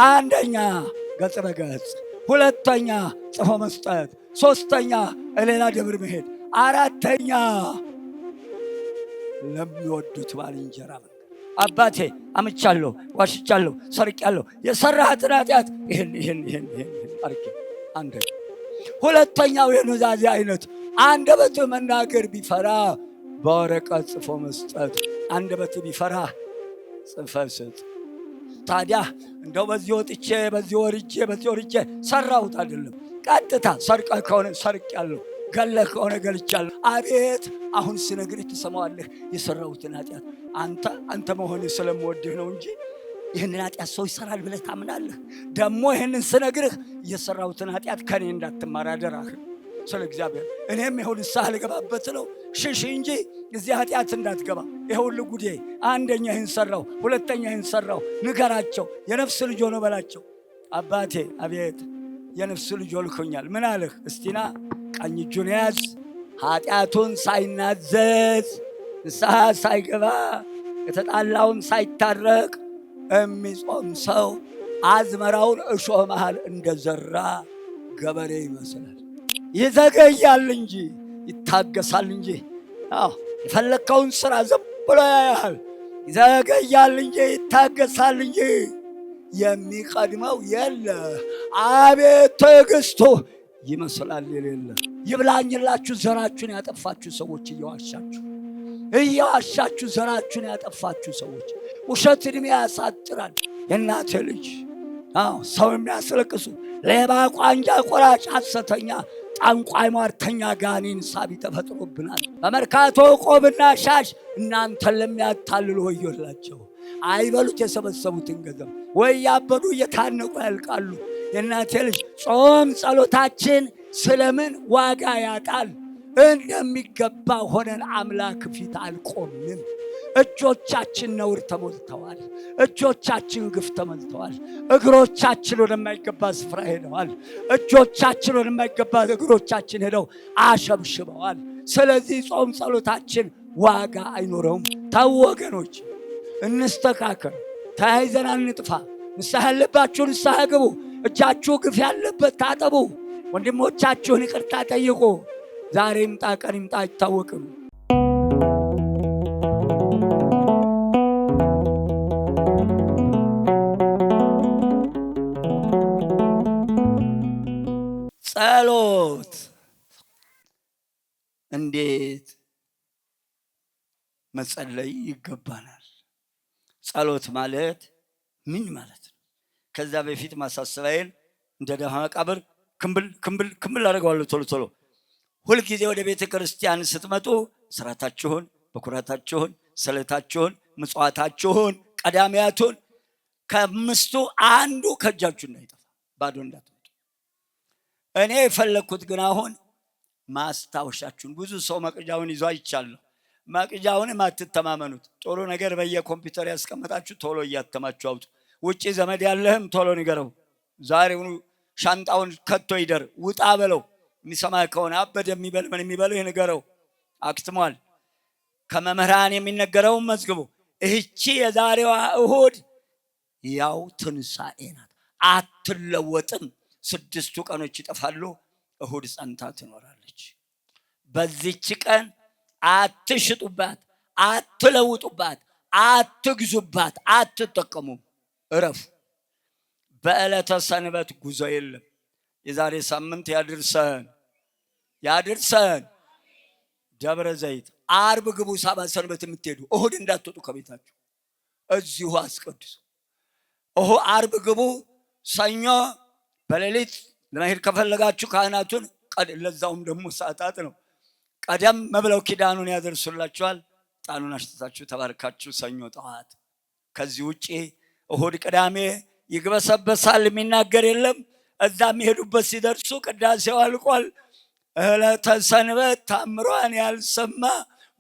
አንደኛ ገጽ በገጽ፣ ሁለተኛ ጽፎ መስጠት፣ ሶስተኛ ሌላ ደብር መሄድ፣ አራተኛ ለሚወዱት ባልንጀራ መንገር። አባቴ አምቻለሁ፣ ዋሽቻለሁ፣ ሰርቄያለሁ፣ የሰራሃትን ኃጢአት ይህን አርጌ። አንደኛ። ሁለተኛው የኑዛዜ አይነት አንደበት መናገር ቢፈራ በወረቀት ጽፎ መስጠት። አንደበት ቢፈራ ጽፈህ ስጥ። ታዲያ እንደው በዚህ ወጥቼ በዚህ ወርጄ ሰራሁት አይደለም። ቀጥታ ሰርቀህ ከሆነ ሰርቄያለሁ፣ ገለህ ከሆነ ገልቻለሁ። አቤት አሁን ስነግርህ ትሰማዋለህ። የሰራሁትን ኃጢአት አንተ መሆንህ ስለምወድህ ነው እንጂ ይህንን ኃጢአት ሰው ይሰራል ብለህ ታምናለህ? ደግሞ ይህንን ስነግርህ የሰራሁትን ኃጢአት ከኔ እንዳትማር አደራህ ስለ እግዚአብሔር። እኔም ይኸው ንስሐ ልገባበት ነው። ሽሽ እንጂ እዚህ ኃጢአት እንዳትገባ። ይኸውልህ ጉዴ፣ አንደኛ ይህን ሰራው፣ ሁለተኛ ይህን ሰራው። ንገራቸው፣ የነፍስ ልጅ ሆኖ በላቸው። አባቴ አቤት የነፍስ ልጅ ልኮኛል። ምን አልህ? እስቲና ቀኝ እጁን ያዝ። ኃጢአቱን ሳይናዘዝ ንስሐ ሳይገባ የተጣላውን ሳይታረቅ የሚጾም ሰው አዝመራውን እሾህ መሃል እንደዘራ ገበሬ ይመስላል። ይዘገያል እንጂ ይታገሳል እንጂ። የፈለግከውን ስራ ዝም ብሎ ያያል። ይዘገያል እንጂ ይታገሳል እንጂ የሚቀድመው የለ። አቤት ትዕግስቱ ይመስላል የሌለ። ይብላኝላችሁ ዘራችሁን ያጠፋችሁ ሰዎች፣ እየዋሻችሁ ዘራችሁን ያጠፋችሁ ሰዎች። ውሸት ዕድሜ ያሳጥራል። የእናቴ ልጅ ሰው የሚያስለቅሱ ሌባ፣ ቋንጃ ቆራጭ፣ ሐሰተኛ፣ ጠንቋይ፣ ሟርተኛ፣ ጋኔን ሳቢ ተፈጥሮብናል። በመርካቶ ቆብና ሻሽ እናንተን ለሚያታልሉ ወዮላቸው። አይበሉት የሰበሰቡትን ገንዘብ ወይ ያበዱ እየታነቁ ያልቃሉ። የእናቴ ልጅ ጾም ጸሎታችን ስለምን ዋጋ ያጣል? እንደሚገባ ሆነን አምላክ ፊት አልቆምንም። እጆቻችን ነውር ተሞልተዋል። እጆቻችን ግፍ ተሞልተዋል። እግሮቻችን ወደማይገባ ስፍራ ሄደዋል። እጆቻችን ወደማይገባ እግሮቻችን ሄደው አሸብሽበዋል። ስለዚህ ጾም ጸሎታችን ዋጋ አይኖረውም። ተው ወገኖች፣ እንስተካከል። ተያይዘን አንጥፋ። ንስሐ ያለባችሁ ንስሐ ግቡ። እጃችሁ ግፍ ያለበት ታጠቡ። ወንድሞቻችሁን ይቅርታ ጠይቁ። ዛሬ ይምጣ ቀን ይምጣ አይታወቅም። ጸሎት እንዴት መጸለይ ይገባናል? ጸሎት ማለት ምን ማለት ነው? ከዛ በፊት ማሳሰቢያዬን እንደ ደሃ መቃብር ክምብል አደርገዋለሁ። ቶሎ ሁልጊዜ ወደ ቤተ ክርስቲያን ስትመጡ ስራታችሁን፣ በኩራታችሁን፣ ስለታችሁን፣ ምጽዋታችሁን፣ ቀዳሚያቱን ከአምስቱ አንዱ ከእጃችሁ እንዳይጠፋ ባዶ እንዳትመጡ። እኔ የፈለግኩት ግን አሁን ማስታወሻችሁን። ብዙ ሰው መቅጃውን ይዞ አይቻለሁ። መቅጃውን አትተማመኑት። ጥሩ ነገር በየኮምፒውተር ያስቀመጣችሁ ቶሎ እያተማችሁ አውጡ። ውጪ ዘመድ ያለህም ቶሎ ንገረው። ዛሬውኑ ሻንጣውን ከቶ ይደር፣ ውጣ በለው። የሚሰማ ከሆነ አበደ የሚበል ምን የሚበለው ንገረው። አክትሟል። ከመምህራን የሚነገረውን መዝግቡ። እህቺ የዛሬዋ እሁድ ያው ትንሣኤ ናት፣ አትለወጥም። 6 ቀኖች ይጠፋሉ፣ እሁድ ጸንታ ትኖራለች። በዚች ቀን አትሽጡባት፣ አትለውጡባት፣ አትግዙባት፣ አትጠቀሙም። እረፉ። በዕለተ ሰንበት ጉዞ የለም። የዛሬ ሳምንት ያድርሰን። ደብረ ዘይት አርብ ግቡ። ሰባ ሰንበት የምትሄዱ እሁድ እንዳትወጡ ከቤታችሁ፣ እዚሁ አስቀድሱ። አርብ ግቡ። ሰኞ በሌሊት ለመሄድ ከፈለጋችሁ ካህናቱን ለዛውም ደግሞ ሰዓታት ነው ቀደም መብለው ኪዳኑን ያደርሱላችኋል። ጣኑን አሽትታችሁ ተባርካችሁ ሰኞ ጠዋት። ከዚህ ውጪ እሁድ ቅዳሜ ይግበሰበሳል፣ የሚናገር የለም። እዛ የሚሄዱበት ሲደርሱ ቅዳሴው አልቋል። ዕለተ ሰንበት ታምሯን ያልሰማ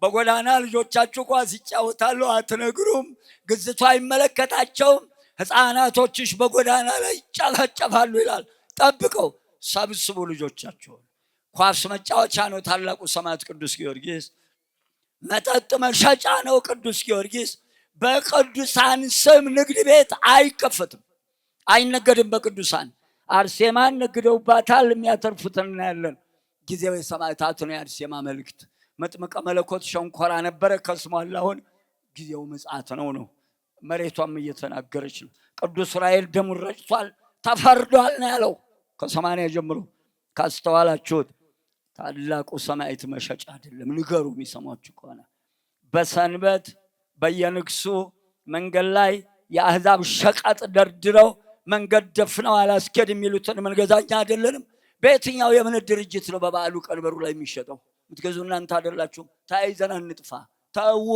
በጎዳና ልጆቻችሁ ኳስ ይጫወታሉ፣ አትነግሩም። ግዝቱ አይመለከታቸውም። ሕፃናቶችሽ በጎዳና ላይ ይጨፈጨፋሉ ይላል። ጠብቀው ሰብስቡ ልጆቻቸውን። ኳስ መጫወቻ ነው ታላቁ ሰማዕት ቅዱስ ጊዮርጊስ። መጠጥ መሸጫ ነው ቅዱስ ጊዮርጊስ። በቅዱሳን ስም ንግድ ቤት አይከፈትም። አይነገድም በቅዱሳን። አርሴማን ነግደውባታል። የሚያተርፉትን እናያለን። ጊዜው የሰማዕታት ነው። የአርሴማ መልእክት መጥምቀ መለኮት ሸንኮራ ነበረ ከስሟል። አሁን ጊዜው ምጽአት ነው። መሬቷም እየተናገረች ነው። ቅዱስ ዑራኤል ደሙን ረጭቷል፣ ተፈርዷል ነው ያለው። ከ80 ጀምሮ ካስተዋላችሁት ታላቁ ሰማዕት መሸጫ አይደለም። ንገሩ የሚሰማችሁ ከሆነ በሰንበት በየንግሱ መንገድ ላይ የአሕዛብ ሸቀጥ ደርድረው መንገድ ደፍነው አላስኬድ የሚሉትን መንገዛኛ አይደለንም። በየትኛው የእምነት ድርጅት ነው በበዓሉ ቀን በሩ ላይ የሚሸጠው? የምትገዙ እናንተ አይደላችሁም? ተያይዘን እንጥፋ። ተዉ፣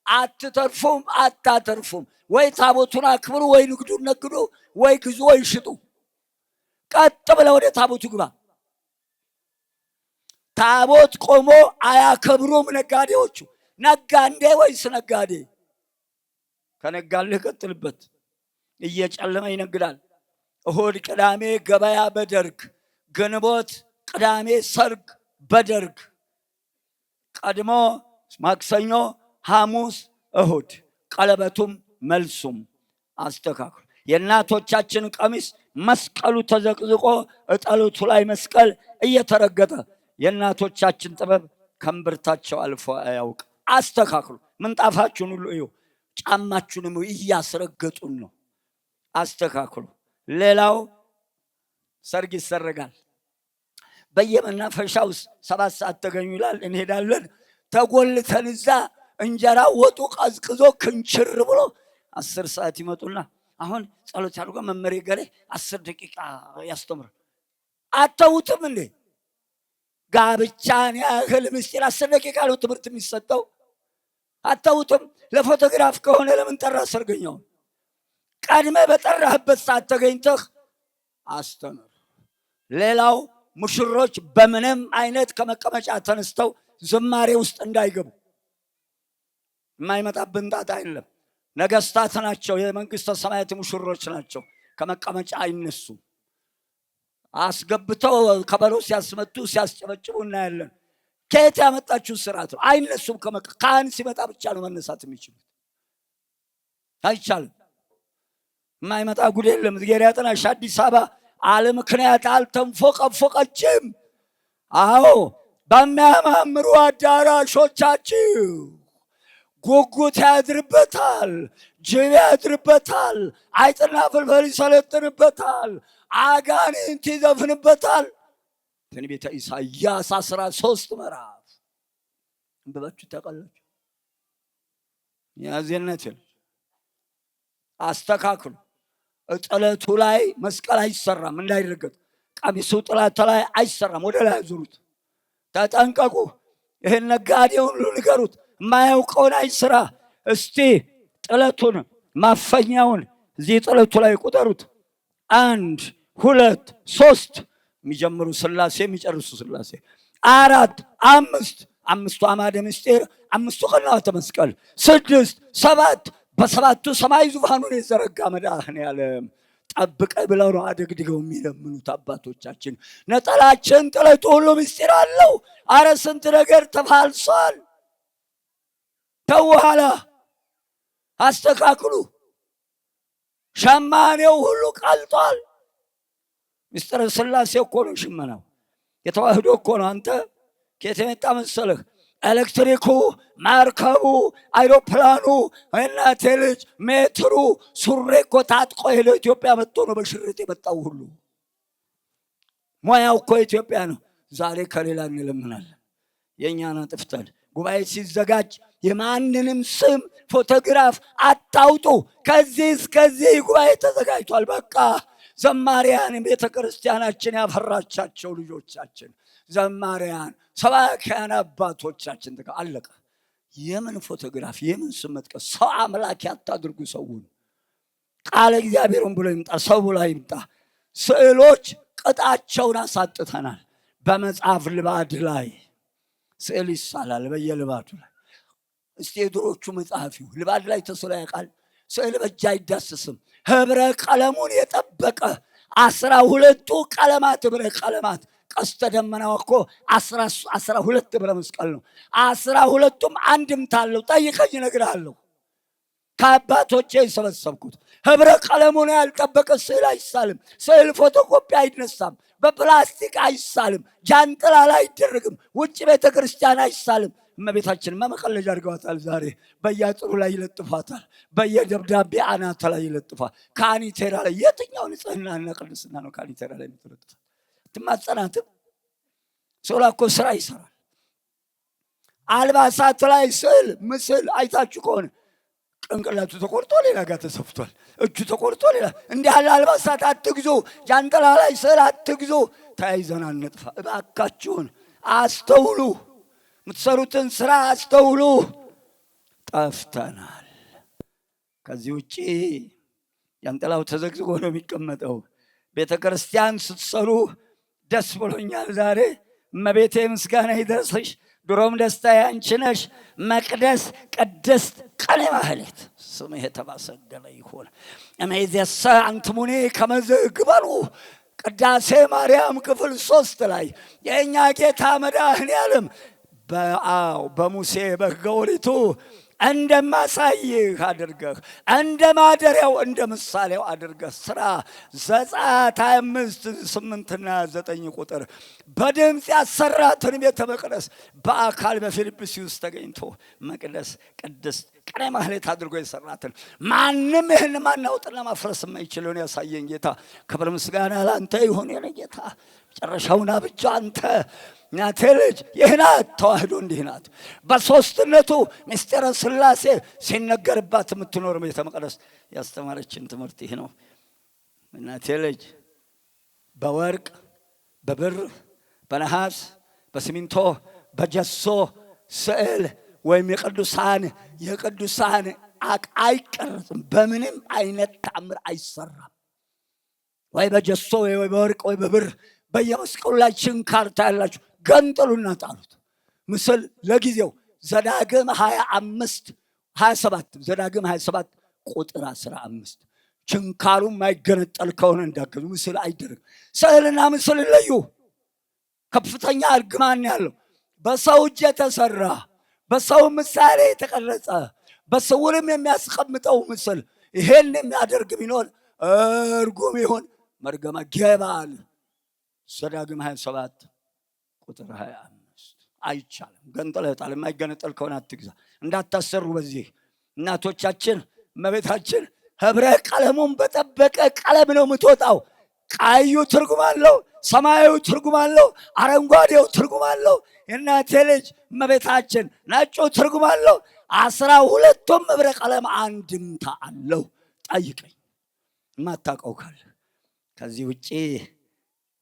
አትተርፉም፣ አታተርፉም። ወይ ታቦቱን አክብሩ፣ ወይ ንግዱን ነግዱ፣ ወይ ግዙ፣ ወይ ሽጡ። ቀጥ ብለህ ወደ ታቦቱ ግባ። ታቦት ቆሞ አያከብሩም ነጋዴዎቹ። ነጋዴ ወይስ ነጋዴ? ከነጋልህ ቀጥልበት። እየጨለመ ይነግዳል። እሁድ ቅዳሜ ገበያ በደርግ፣ ግንቦት ቅዳሜ ሰርግ በደርግ፣ ቀድሞ ማክሰኞ ሐሙስ እሁድ፣ ቀለበቱም መልሱም አስተካክሉ። የእናቶቻችን ቀሚስ መስቀሉ ተዘቅዝቆ እጠሉቱ ላይ መስቀል እየተረገጠ የእናቶቻችን ጥበብ ከእምብርታቸው አልፎ አያውቅ። አስተካክሉ። ምንጣፋችሁን ሁሉ እዩ፣ ጫማችሁንም እያስረገጡን ነው። አስተካክሉ። ሌላው ሰርግ ይሰረጋል። በየመናፈሻው 7 ሰዓት ተገኙ ይላል። እንሄዳለን። ተጎልተን እዛ እንጀራ ወጡ ቀዝቅዞ ክንችር ብሎ 10 ሰዓት ይመጡና አሁን ጸሎት ያድርጎ መመሬ ገሬ 10 ደቂቃ ያስተምር። አተውትም እንዴ? ጋብቻን ያህል ምስጢር 10 ደቂቃ ነው ትምህርት የሚሰጠው። አተውትም? ለፎቶግራፍ ከሆነ ለምን ጠራ ሰርገኛው? ቀድመ በጠራህበት ሰዓት ተገኝተህ አስተምር። ሌላው ሙሽሮች በምንም አይነት ከመቀመጫ ተነስተው ዝማሬ ውስጥ እንዳይገቡ። የማይመጣብን ጣጣ የለም። ነገስታት ናቸው፣ የመንግስተ ሰማያት ሙሽሮች ናቸው። ከመቀመጫ አይነሱም። አስገብተው ከበሮ ሲያስመቱ ሲያስጨበጭቡ እናያለን። ከየት ያመጣችሁ ስርዓት ነው? አይነሱም። ካህን ሲመጣ ብቻ ነው መነሳት የሚችሉት። አይቻልም። የማይመጣ ጉድ የለም። ዝጌር ያጠናሽ አዲስ አበባ አለ ምክንያት አልተንፎቀፎቀችም። አዎ በሚያማምሩ አዳራሾቻችሁ ጉጉት ያድርበታል፣ ጅብ ያድርበታል፣ አይጥና ፍልፈል ይሰለጥንበታል፣ አጋንንት ይዘፍንበታል። ትንቢተ ኢሳይያስ 13 ምዕራፍ እንበባችሁ ታውቃላችሁ። ያዜነትን አስተካክሉ። ጥለቱ ላይ መስቀል አይሰራም፣ እንዳይረገጥ። ቀሚሱ ጥለት ላይ አይሰራም፣ ወደ ላይ አዙሩት። ተጠንቀቁ። ይህን ነጋዴውን ሁሉ ንገሩት፣ የማያውቀውን አይስራ። እስቲ ጥለቱን ማፈኛውን እዚህ ጥለቱ ላይ ቁጠሩት። 1 2 3 የሚጀምሩ ሥላሴ የሚጨርሱ ሥላሴ 4 5 5ቱ አዕማደ ምስጢር 5ቱ ቅንዋተ መስቀል 6 7 በሰባቱ ሰማይ ዙፋኑን የዘረጋ መድኃኔዓለም ጠብቀኝ ብለው ነው አደግድገው የሚለምኑት አባቶቻችን። ነጠላችን ጥለቱ ሁሉ ምስጢር አለው። አረ ስንት ነገር ተፋልሷል። ተዋላ አስተካክሉ። ሸማኔው ሁሉ ቀልጧል። ምስጢረ ሥላሴ እኮ ነው ሽመናው። የተዋህዶ እኮ ነው። አንተ ከየት የመጣ መሰለህ? ኤሌክትሪኩ፣ መርከቡ፣ አይሮፕላኑ፣ እናቴ ልጅ ሜትሩ፣ ሱሬ እኮ ታጥቆ ሄደው ኢትዮጵያ መጥቶ ነው በሽርጥ የመጣው ሁሉ። ሙያው እኮ ኢትዮጵያ ነው። ዛሬ ከሌላ እንለምናለን። የእኛን አጥፍተን ጉባኤ ሲዘጋጅ የማንንም ስም ፎቶግራፍ አታውጡ። ከዚህ እስከዚህ ጉባኤ ተዘጋጅቷል። በቃ ዘማሪያን ቤተ ክርስቲያናችን ያፈራቻቸው ልጆቻችን ዘማሪያን ሰባኪያን አባቶቻችን አለቀ። የምን ፎቶግራፍ የምን ስም መጥቀስ? ሰው አምላክ ያታድርጉ። ሰውን ቃለ እግዚአብሔርን ብሎ ይምጣ፣ ሰው ብሎ ይምጣ። ስዕሎች ቅጣቸውን አሳጥተናል። በመጽሐፍ ልባድ ላይ ስዕል ይሳላል። በየልባዱ ላይ እስቲ የድሮቹ መጽሐፍ ልባድ ላይ ተስሎ ያውቃል? ስዕል በእጅ አይዳስስም። ህብረ ቀለሙን የጠበቀ 12ቱ ቀለማት ህብረ ቀለማት ቀስተ ደመናው እኮ 12 ህብረ መስቀል ነው። 12ቱም አንድምታ አለው። ጠይቀኝ እነግርሃለሁ። ከአባቶቼ የሰበሰብኩት። ህብረ ቀለሙን ያልጠበቀ ስዕል አይሳልም። ስዕል ፎቶኮፒ አይነሳም። በፕላስቲክ አይሳልም። ጃንጥላ ላይ አይደረግም። ውጭ ቤተ ክርስቲያን አይሳልም። እመቤታችን መቀለጃ አድርገዋታል። ዛሬ በየአጥሩ ላይ ይለጥፏታል። በየደብዳቤ አናተ ላይ ይለጥፏል። ካኒቴራ ላይ የትኛው ንጽህናና ቅድስና ነው ካኒቴራ ላይ የምትለጥፋት? ትማጸናትም። ሶላ እኮ ስራ ይሰራል። አልባሳት ላይ ስዕል ምስል አይታችሁ ከሆነ ቅንቅላቱ ተቆርጦ ሌላ ጋር ተሰፍቷል። እጁ ተቆርጦ ሌላ። እንዲህ ያለ አልባሳት አትግዙ። ጃንጥላ ላይ ስዕል አትግዙ። ተያይዘን አንጥፋ እባካችሁን። አስተውሉ፣ የምትሰሩትን ስራ አስተውሉ። ጠፍተናል። ከዚህ ውጪ ጃንጥላው ተዘግዝጎ ነው የሚቀመጠው። ቤተ ክርስቲያን ስትሰሩ ደስ ብሎኛል ዛሬ። እመቤቴ ምስጋና ይድረስሽ። ድሮም ደስታ ያንቺ ነሽ። መቅደስ ቅድስት ቀኔ ማህሌት ስምህ የተመሰገነ ይሁን። እምይእዜሰ አንትሙኒ ከመዝ ግበሩ። ቅዳሴ ማርያም ክፍል 3 ላይ የእኛ ጌታ መድኃኔዓለም በሙሴ በሕገ ኦሪቱ እንደማሳይህ አድርገህ እንደ ማደሪያው እንደ ምሳሌው አድርገህ ስራ። ዘጸአት 25 8ና 9 ቁጥር በድምፅ ያሰራትን ቤተ መቅደስ በአካል በፊልጵስዩስ ተገኝቶ መቅደስ ቅድስት ቀኔ ማህሌት አድርጎ የሰራትን ማንም ይህን ማናውጥና ማፍረስ የማይችለውን ያሳየን ጌታ ክብር ምስጋና ላንተ ይሁን። የኔ ጌታ መጨረሻውን አብጃ አንተ። እናቴ ልጅ ይህ ናት ተዋህዶ፣ እንዲህ ናት። በሶስትነቱ ምስጢረ ሥላሴ ሲነገርባት የምትኖር ቤተ መቅደስ ያስተማረችን ትምህርት ይህ ነው። እናቴ ልጅ በወርቅ በብር በነሐስ በሲሚንቶ በጀሶ ስዕል ወይም የቅዱሳን አይቀረጽም። በምንም አይነት ተአምር አይሰራም። ወይ በጀሶ ወይ በወርቅ ወይ በብር በየመስቀሉ ላይ ችንካር ታያላችሁ። ገንጥሉና ጣሉት። ምስል ለጊዜው ዘዳግም 27 ዘዳግም 27 ቁጥር 15 ችንካሩ ማይገነጠል ከሆነ እንዳገዙ ምስል አይደረግ። ስዕልና ምስል ለዩ። ከፍተኛ እርግማን ያለው በሰው እጅ የተሰራ በሰው ምሳሌ የተቀረጸ በስውርም የሚያስቀምጠው ምስል ይሄን የሚያደርግ ቢኖር እርጉም ይሁን መርገመ ገባል። ዘዳግም 27 ቁጥር 25 አይቻልም። ገንጥለታል። የማይገነጠል ከሆነ አትግዛ። እንዳታሰሩ። በዚህ እናቶቻችን እመቤታችን ህብረ ቀለሙን በጠበቀ ቀለም ነው የምትወጣው። ቀዩ ትርጉም አለው፣ ሰማያዊ ትርጉም አለው፣ አረንጓዴው ትርጉም አለው። የእናቴ ልጅ እመቤታችን ነጩ ትርጉም አለው። 12ቱም ህብረ ቀለም አንድምታ አለው። ጠይቀኝ የማታውቀው ካለ። ከዚህ ውጪ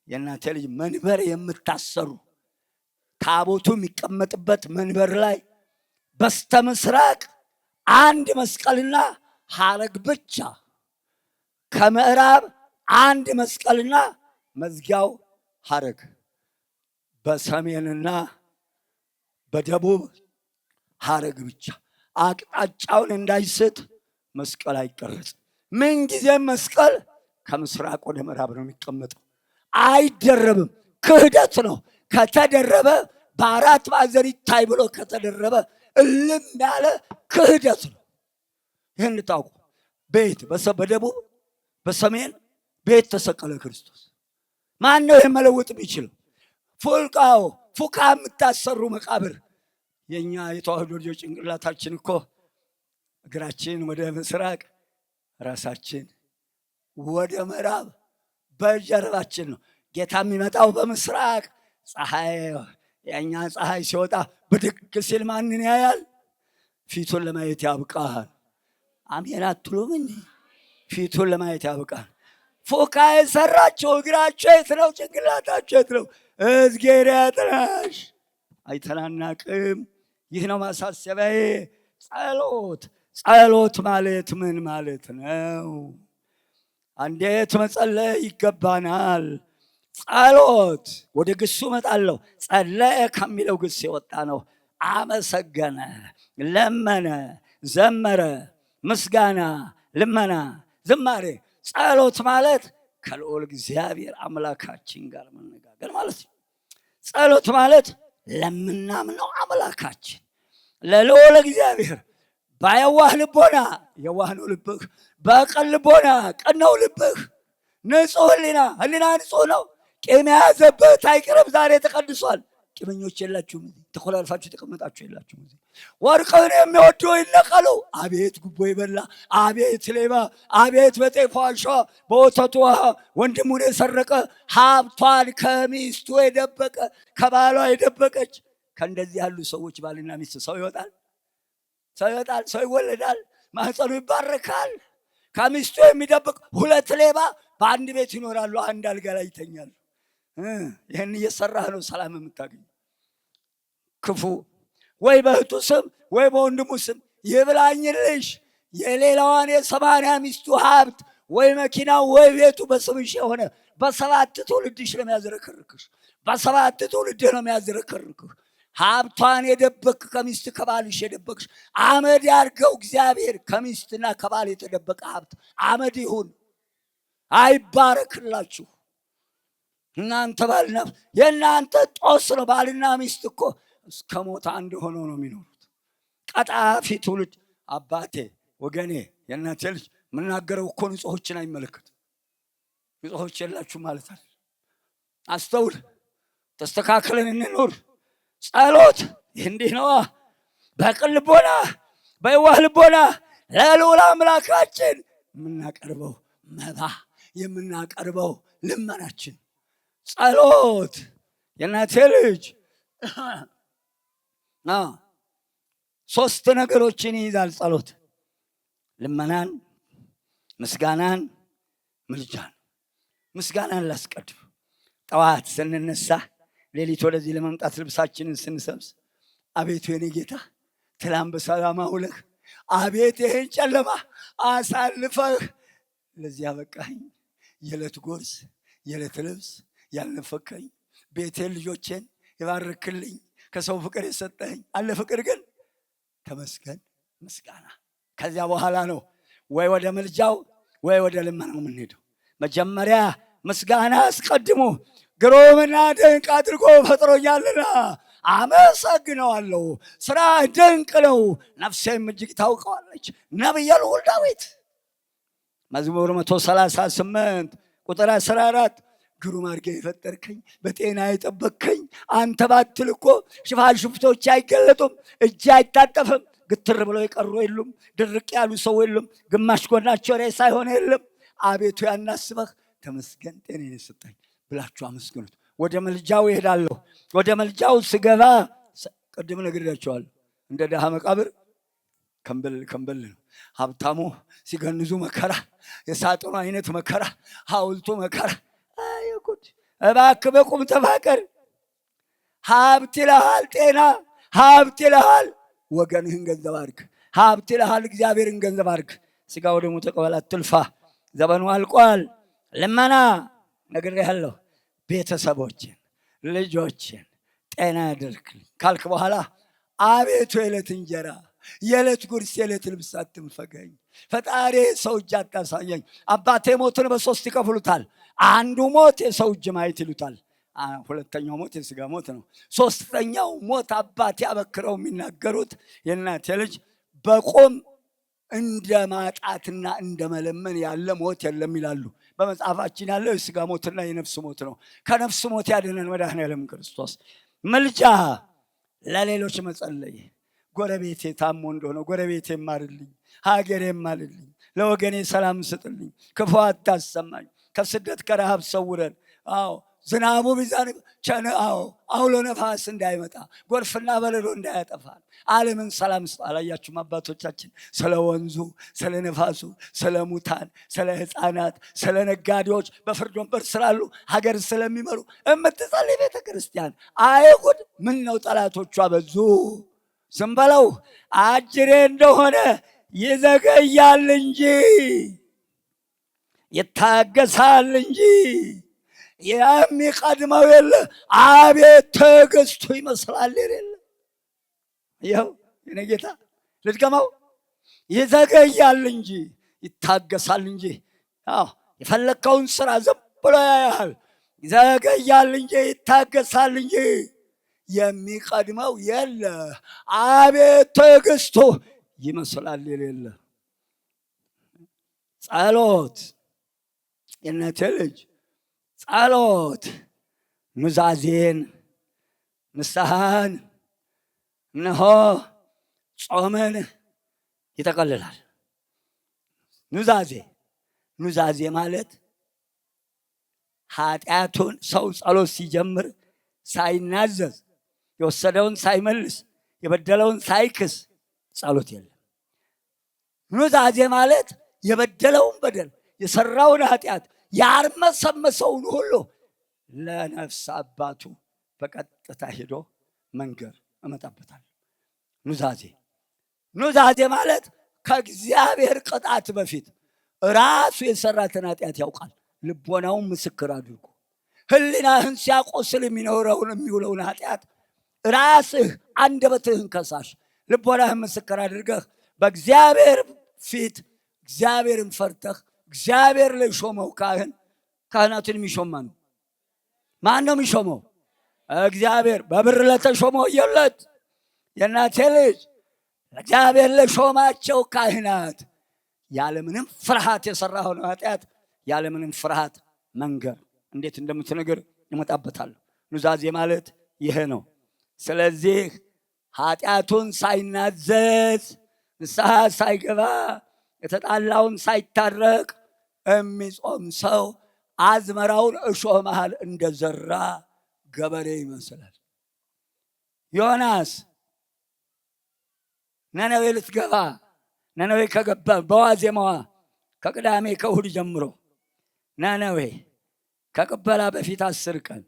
የእናቴ ልጅ መንበር የምታሰሩ ታቦቱ የሚቀመጥበት መንበር ላይ በስተ ምስራቅ አንድ መስቀልና ሐረግ ብቻ፣ ከምዕራብ አንድ መስቀልና መዝጊያው ሐረግ፣ በሰሜንና በደቡብ ሐረግ ብቻ። አቅጣጫውን እንዳይስት መስቀል አይቀረጽም። ምንጊዜም መስቀል ከምስራቅ ወደ ምዕራብ ነው የሚቀመጠው። አይደረብም። ክህደት ነው። ከተደረበ በአራት ማዕዘን ይታይ ብሎ ከተደረበ እልም ያለ ክህደት ነው። ይህን ታውቁ። ቤት በደቡብ በሰሜን ቤት ተሰቀለ ክርስቶስ። ማን ነው ይህን መለወጥ የሚችለው? ፉቃ የምታሰሩ መቃብር። የእኛ የተዋህዶ ልጆች ጭንቅላታችን እኮ እግራችን ወደ ምስራቅ፣ ራሳችን ወደ ምዕራብ በጀርባችን ነው። ጌታ የሚመጣው በምስራቅ የእኛ ፀሐይ ሲወጣ ብድግ ሲል ማንን ያያል? ፊቱን ለማየት ያብቃል። አሜን አትሉም? ፊቱን ለማየት ያብቃል። ፎቃ የሰራቸው እግራቸው የት ነው? ጭንቅላታቸው የት ነው? እዝጌር ያጥናሽ። አይተናናቅም። ይህ ነው ማሳሰቢያዬ። ጸሎት ማለት ምን ማለት ነው? እንዴት መጸለይ ይገባናል? ጸሎት ወደ ግሱ እመጣለሁ። ጸለየ ከሚለው ግስ የወጣ ነው። አመሰገነ፣ ለመነ፣ ዘመረ፣ ምስጋና፣ ልመና፣ ዝማሬ። ጸሎት ማለት ከልዑል እግዚአብሔር አምላካችን ጋር መነጋገር ማለት ነው። ጸሎት ማለት ለምናምነው አምላካችን ለልዑል እግዚአብሔር በየዋህ ልቦና የዋህ ነው ልብህ፣ በቅን ልቦና ቅን ነው ልብህ፣ ንጹህ ህሊና ንጹህ ነው። ቂም የያዘበት አይቅረብ፣ ዛሬ ተቀድሷል። ቂመኞች የላችሁም፣ ተኮላልፋችሁ የተቀመጣችሁ የላችሁም። ወርቅህን የሚወዱ ይነቀሉ። አቤት ጉቦ ይበላ፣ አቤት ሌባ፣ አቤት በጤፍ ዋሻ በወተቱ ውሃ ወንድሙን የሰረቀ ሀብቷን ከሚስቱ የደበቀ ከባሏ የደበቀች። ከእንደዚህ ያሉ ሰዎች ባልና ሚስት ሰው ይወጣል፣ ሰው ይወለዳል፣ ማህፀኑ ይባረካል። ከሚስቱ የሚደብቅ ሁለት ሌባ በአንድ ቤት ይኖራሉ፣ አንድ አልጋ ላይ ይተኛሉ። ይህን እየሰራህ ነው ሰላም የምታገኝ። ክፉ ወይ በእህቱ ስም ወይ በወንድሙ ስም ይብላኝልሽ የሌላዋን የ80 ሚስቱ ሀብት ወይ መኪናው ወይ ቤቱ በስምሽ የሆነ በ7 ትውልድሽ ነው የሚያዝረከርክሽ፣ በ7 ትውልድህ ነው የሚያዝረከርክህ። ሀብቷን የደበክ ከሚስት ከባልሽ የደበክሽ አመድ ያርገው እግዚአብሔር። ከሚስትና ከባል የተደበቀ ሀብት አመድ ይሁን፣ አይባረክላችሁ። እናንተ ባልና የእናንተ ጦስ ነው። ባልና ሚስት እኮ እስከ ሞት አንድ ሆነው ነው የሚኖሩት። ቀጣፊ ትውልድ። አባቴ ወገኔ፣ የእናቴ ልጅ የምናገረው እኮ ንጹሖችን አይመለከትም። ንጹሖች የላችሁ ማለት አለ። አስተውል፣ ተስተካክለን እንኖር። ጸሎት እንዲህ ነው። በቅን ልቦና በየዋህ ልቦና ለልዑል አምላካችን የምናቀርበው መባ፣ የምናቀርበው ልመናችን ጸሎት። የእናቴ ልጅ 3 ነገሮችን ይይዛል ጸሎት። ልመናን፣ ምስጋናን፣ ምልጃን። ምስጋናን ላስቀድም። ጠዋት ስንነሳ ሌሊት ወደዚህ ለመምጣት ልብሳችንን ስንሰብስ አቤቱ የኔ ጌታ ትላንት በሰላም አውለህ አቤት ይህን ጨለማ አሳልፈህ ለዚህ አበቃኸኝ። የዕለት ጎርስ የዕለት ልብስ ያልነፈከኝ፣ ቤቴን ልጆቼን የባረክልኝ፣ ከሰው ፍቅር የሰጠኝ አለ ፍቅር ግን ተመስገን። ምስጋና። ከዚያ በኋላ ነው ወይ ወደ ምልጃው ወይ ወደ ልመናው የምንሄደው። መጀመሪያ ምስጋና አስቀድሞ ግሩምና ድንቅ አድርጎ ፈጥሮኛልና አመሰግነዋለሁ። ስራ ድንቅ ነው፣ ነፍሴም እጅግ ታውቀዋለች። ነቢየ ልዑል ዳዊት መዝሙር 138 ቁጥር 14 ግሩም አድርገህ የፈጠርከኝ በጤና የጠበቅከኝ አንተ ባትል እኮ ሽፋሽፍቶች አይገለጡም፣ እጅ አይታጠፍም፣ ግትር ብለው የቀሩ የሉም፣ ድርቅ ያሉ ሰው የሉም፣ ግማሽ ጎናቸው ሬሳ ሳይሆን የለም። አቤቱ ያናስበህ ተመስገን፣ ጤናዬን የሰጠኝ ብላችሁ አመስግኑት። ወደ መልጃው ይሄዳለሁ። ወደ መልጃው ስገባ ቅድም ነግሬያቸዋለሁ፣ እንደ ድሃ መቃብር ከንበል ነው። ሀብታሙ ሲገንዙ መከራ፣ የሳጥኑ አይነት መከራ፣ ሐውልቱ መከራ። አይጉድ! እባክህ በቁም ተፋቀር። ሀብት ይልሃል ጤና፣ ሀብት ይልሃል ወገንህን ገንዘብ አድርግ፣ ሀብት ይልሃል እግዚአብሔርን ገንዘብ አድርግ። ስጋ ወደሙ ተቀበል፣ አትልፋ፣ ዘመኑ አልቋል። ልመና ነግሬሃለሁ። ቤተሰቦችን ልጆችን ጤና ያደርግልኝ ካልክ በኋላ አቤቱ የዕለት እንጀራ የዕለት ጉርስ የዕለት ልብስ አትንፈገኝ። ፈጣሪ ሰው እጅ አታሳየኝ። አባቴ ሞትን በ3 ይከፍሉታል። አንዱ ሞት የሰው እጅ ማየት ይሉታል። ሁለተኛው ሞት የስጋ ሞት ነው። 3ኛው ሞት አባቴ አበክረው የሚናገሩት የእናቴ ልጅ በቁም እንደ ማጣትና እንደ መለመን ያለ ሞት የለም ይላሉ። በመጽሐፋችን ያለው የስጋ ሞትና የነፍስ ሞት ነው። ከነፍስ ሞት ያድነን መድኃኔዓለም ክርስቶስ። ምልጃ ለሌሎች መጸለይ። ጎረቤቴ ታሞ እንደሆነ ጎረቤቴ ማርልኝ፣ ሀገሬ ማርልኝ፣ ለወገኔ ሰላም ስጥልኝ፣ ክፉ አታሰማኝ፣ ከስደት ከረሃብ ሰውረን። ዝናቡ ቢዛን አውሎ ነፋስ እንዳይመጣ፣ ጎርፍና በረዶ እንዳያጠፋል፣ ዓለምን ሰላም ስጥ። አላያችሁም አባቶቻችን ስለ ወንዙ፣ ስለ ነፋሱ፣ ስለ ሙታን፣ ስለ ሕፃናት፣ ስለ ነጋዴዎች በፍርድ ወንበር ስላሉ ሀገር ስለሚመሩ የምትጸልይ ቤተ ክርስቲያን። አይጉድ! ምን ነው ጠላቶቿ በዙ። ዝም በለው። አጅሬ እንደሆነ ይዘገያል እንጂ ይታገሳል እንጂ የሚቀድመው የለ። አቤት ትዕግስቱ ይመስላል የለ። ይኸው የኔ ጌታ ልድገመው። ይዘገያል እንጂ ይታገሳል እንጂ። የፈለግከውን ስራ ዝም ብሎ ያያል። ይዘገያል እንጂ ይታገሳል እንጂ የሚቀድመው የለ። አቤት ትዕግስቱ ይመስላል የሌለ ጸሎት የእናቴ ልጅ ጸሎት ኑዛዜን ንስሐን እነሆ ጾምን ይጠቀልላል። ኑዛዜ ማለት ኃጢአቱን ሰው ጸሎት ሲጀምር ሳይናዘዝ የወሰደውን ሳይመልስ የበደለውን ሳይክስ ጸሎት የለም። ኑዛዜ ማለት የበደለውን በደል የሰራውን ኃጢአት ያርመሰመሰውን ሁሉ ለነፍስ አባቱ በቀጥታ ሄዶ መንገር እመጣበታለሁ። ኑዛዜ ማለት ከእግዚአብሔር ቅጣት በፊት ራሱ የሰራትን ኃጢአት ያውቃል። ልቦናውን ምስክር አድርጎ ሕሊናህን ሲያቆስል የሚውለውን ኃጢአት ራስህ አንደበትህን ከሳሽ ልቦናህን ምስክር አድርገህ በእግዚአብሔር ፊት እግዚአብሔርን ፈርተህ እግዚአብሔር ላይ ሾመው ካህናትን የሚሾማ ነው። ማን ነው የሚሾመው? እግዚአብሔር። በብር ለተሾመው የለት የእናቴ ልጅ እግዚአብሔር ለሾማቸው ካህናት ያለምንም ፍርሃት የሰራውን ኃጢአት ያለምንም ፍርሃት መንገር እንዴት እንደምትነግር ይመጣበታል። ኑዛዜ ማለት ይሄ ነው። ስለዚህ ኃጢአቱን ሳይናዘዝ ንስሐ ሳይገባ የተጣላውን ሳይታረቅ የሚጾም ሰው አዝመራውን እሾህ መሃል እንደዘራ ገበሬ ይመስላል። ዮናስ ነነዌ ልትገባ ነነዌ ከገባ በዋዜማዋ ከቅዳሜ ከእሑድ ጀምሮ ነነዌ ከቅበላ በፊት 10 ቀን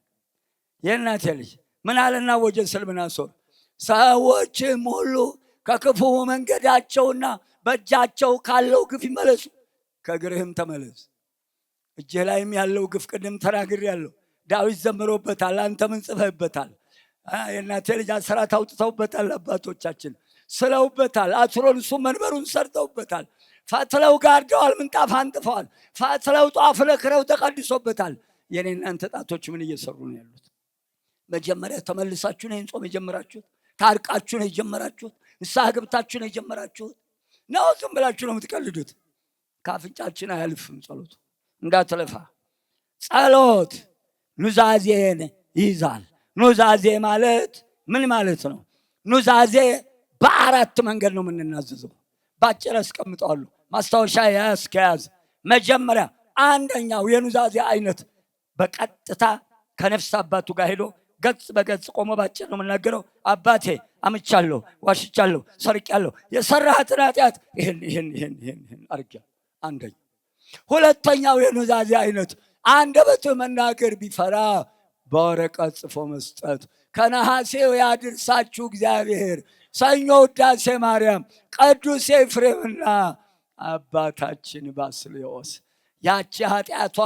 የእናቴ ልጅ ምን አለና ወጀ ሰልምናሶር ሰዎችም ሁሉ ከክፉ መንገዳቸውና በእጃቸው ካለው ግፍ ይመለሱ። ከእግርህም ተመለስ። እጅህ ላይም ያለው ግፍ ቅድም ተናግሬአለሁ። ዳዊት ዘምሮበታል። አንተ ምን ጽፈህበታል? የእናቴ ልጅ አስራት አውጥተውበታል። አባቶቻችን ስለውበታል። አትሮንሱ መንበሩን ሰርተውበታል። ፈትለው ጋርደዋል። ምንጣፍ አንጥፈዋል። ፈትለው ጧፍ ለክረው ተቀድሶበታል። የኔ እናንተ ጣቶች ምን እየሰሩ ነው ያሉት? መጀመሪያ ተመልሳችሁ ነው ጾም የጀመራችሁት? ታርቃችሁ ነው የጀመራችሁት? ንስሐ ገብታችሁ ነው የጀመራችሁት? ነው ዝም ብላችሁ ነው የምትቀልዱት? ካፍንጫችን አያልፍም ጸሎቱ። እንዳትለፋ። ጸሎት ኑዛዜን ይይዛል። ኑዛዜ ማለት ምን ማለት ነው? ኑዛዜ በ4 መንገድ ነው የምንናዘዘው። ባጭር አስቀምጠዋለሁ። ማስታወሻ ያዝ። መጀመሪያ አንደኛው የኑዛዜ አይነት በቀጥታ ከነፍስ አባቱ ጋር ሄዶ ገጽ በገጽ ቆሞ ባጭር ነው የምናገረው። አባቴ አምቻለሁ፣ ዋሽቻለሁ፣ ሰርቄያለሁ፣ የሰራሃትን ኃጢአት ይህን አድርጌያለሁ። አንደኛ። ሁለተኛው የኑዛዜ አይነት አንደበትህ መናገር ቢፈራ በወረቀት ጽፎ መስጠት። ከነሐሴው ያድርሳችሁ እግዚአብሔር። ሰኞ ውዳሴ ማርያም፣ ቅዱስ ኤፍሬምና አባታችን ባስልዮስ። ያቺ ኃጢአቷ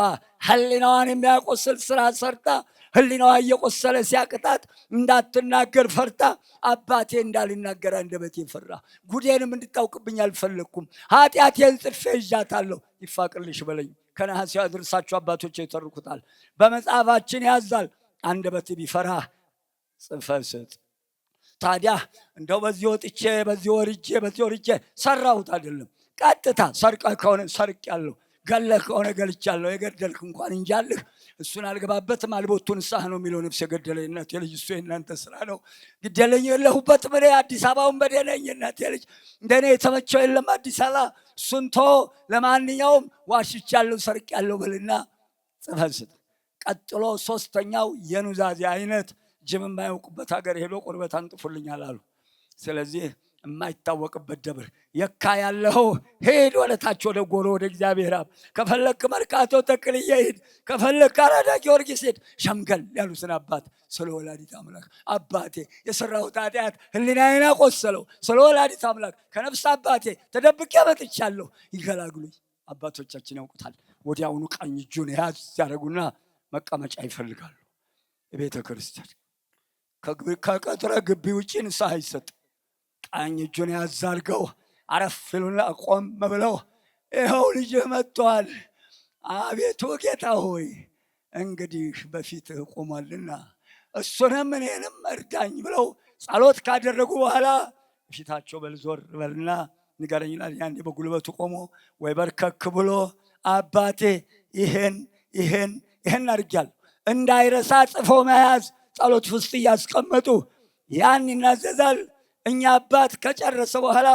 ሕሊናዋን የሚያቆስል ስራ ሰርታ ሕሊናዋ እየቆሰለ ሲያቅጣት እንዳትናገር ፈርታ አባቴ እንዳልናገር አንደበቴ ፈራ። ጉዴንም እንድታውቅብኝ አልፈለግኩም። ኃጢአቴን ጽፌ ይዣታለሁ። ይፋቅልሽ በለኝ። ከነሐሴው ያድርሳችሁ አባቶች ይተርኩታል። በመጽሐፋችን ያዛል። አንደበት ቢፈራ ጽፈህ ስጥ። ታዲያ እንደው በዚህ ወጥቼ በዚህ ወርጄ ሰራሁት አይደለም። ቀጥታ ሰርቀህ ከሆነ ሰርቄያለሁ፣ ገለህ ከሆነ ገልቻለሁ። የገደልክ እንኳን እንጃልህ እሱን አልገባበትም። አልቦቱ ንስሐ ነው የሚለው ነፍስ የገደለኝ እናቴ ልጅ እሱ የእናንተ ስራ ነው። ግደለኝ የለሁበትም እኔ አዲስ አበባውን በደለኝ እናቴ ልጅ እንደኔ የተመቸው የለም አዲስ አበባ። እሱን ቶ ለማንኛውም ዋሽቻለሁ ሰርቄያለሁ በልና ጽፈህ ስጥ። ቀጥሎ 3ኛው የኑዛዜ አይነት ጅብ የማያውቁበት ሀገር ሄዶ ቁርበት አንጥፉልኛል አሉ። ስለዚህ የማይታወቅበት ደብር የካ ያለው ሄድ ወደታች ወደ ጎሮ ወደ እግዚአብሔር አብ። ከፈለክ መርካቶ ተክልዬ ሂድ፣ ከፈለክ አራዳ ጊዮርጊስ ሂድ። ሸምገል ያሉትን አባት ስለ ወላዲት አምላክ አባቴ የሰራሁት ኃጢአት ሕሊናዬን አቆሰለው። ስለ ወላዲት አምላክ ከነፍስ አባቴ ተደብቄ መጥቻለሁ፣ ይገላግሉኝ። አባቶቻችን ያውቁታል። ወዲያውኑ ቀኝ እጁን ያዝ ያደረጉና መቀመጫ ይፈልጋሉ። የቤተ ክርስቲያን ከቅጥረ ግቢ ውጭ ንስሐ አይሰጥ። ቀኝ እጁን ያዝ አድርገው አረፍ ይሉና ቆም ብለው ይኸው ልጅህ መጥቷል፣ አቤቱ ጌታ ሆይ እንግዲህ በፊትህ ቆሟልና እሱንም እኔንም እርዳኝ ብለው ጸሎት ካደረጉ በኋላ ፊታቸው በልዞር በልና ንገረኝና ያንዴ በጉልበቱ ቆሞ ወይ በርከክ ብሎ አባቴ ይሄን አድርጊያለሁ እንዳይረሳ ጽፎ መያዝ ጸሎት ውስጥ እያስቀመጡ ያን ይናዘዛል። እኛ አባት ከጨረሰ በኋላ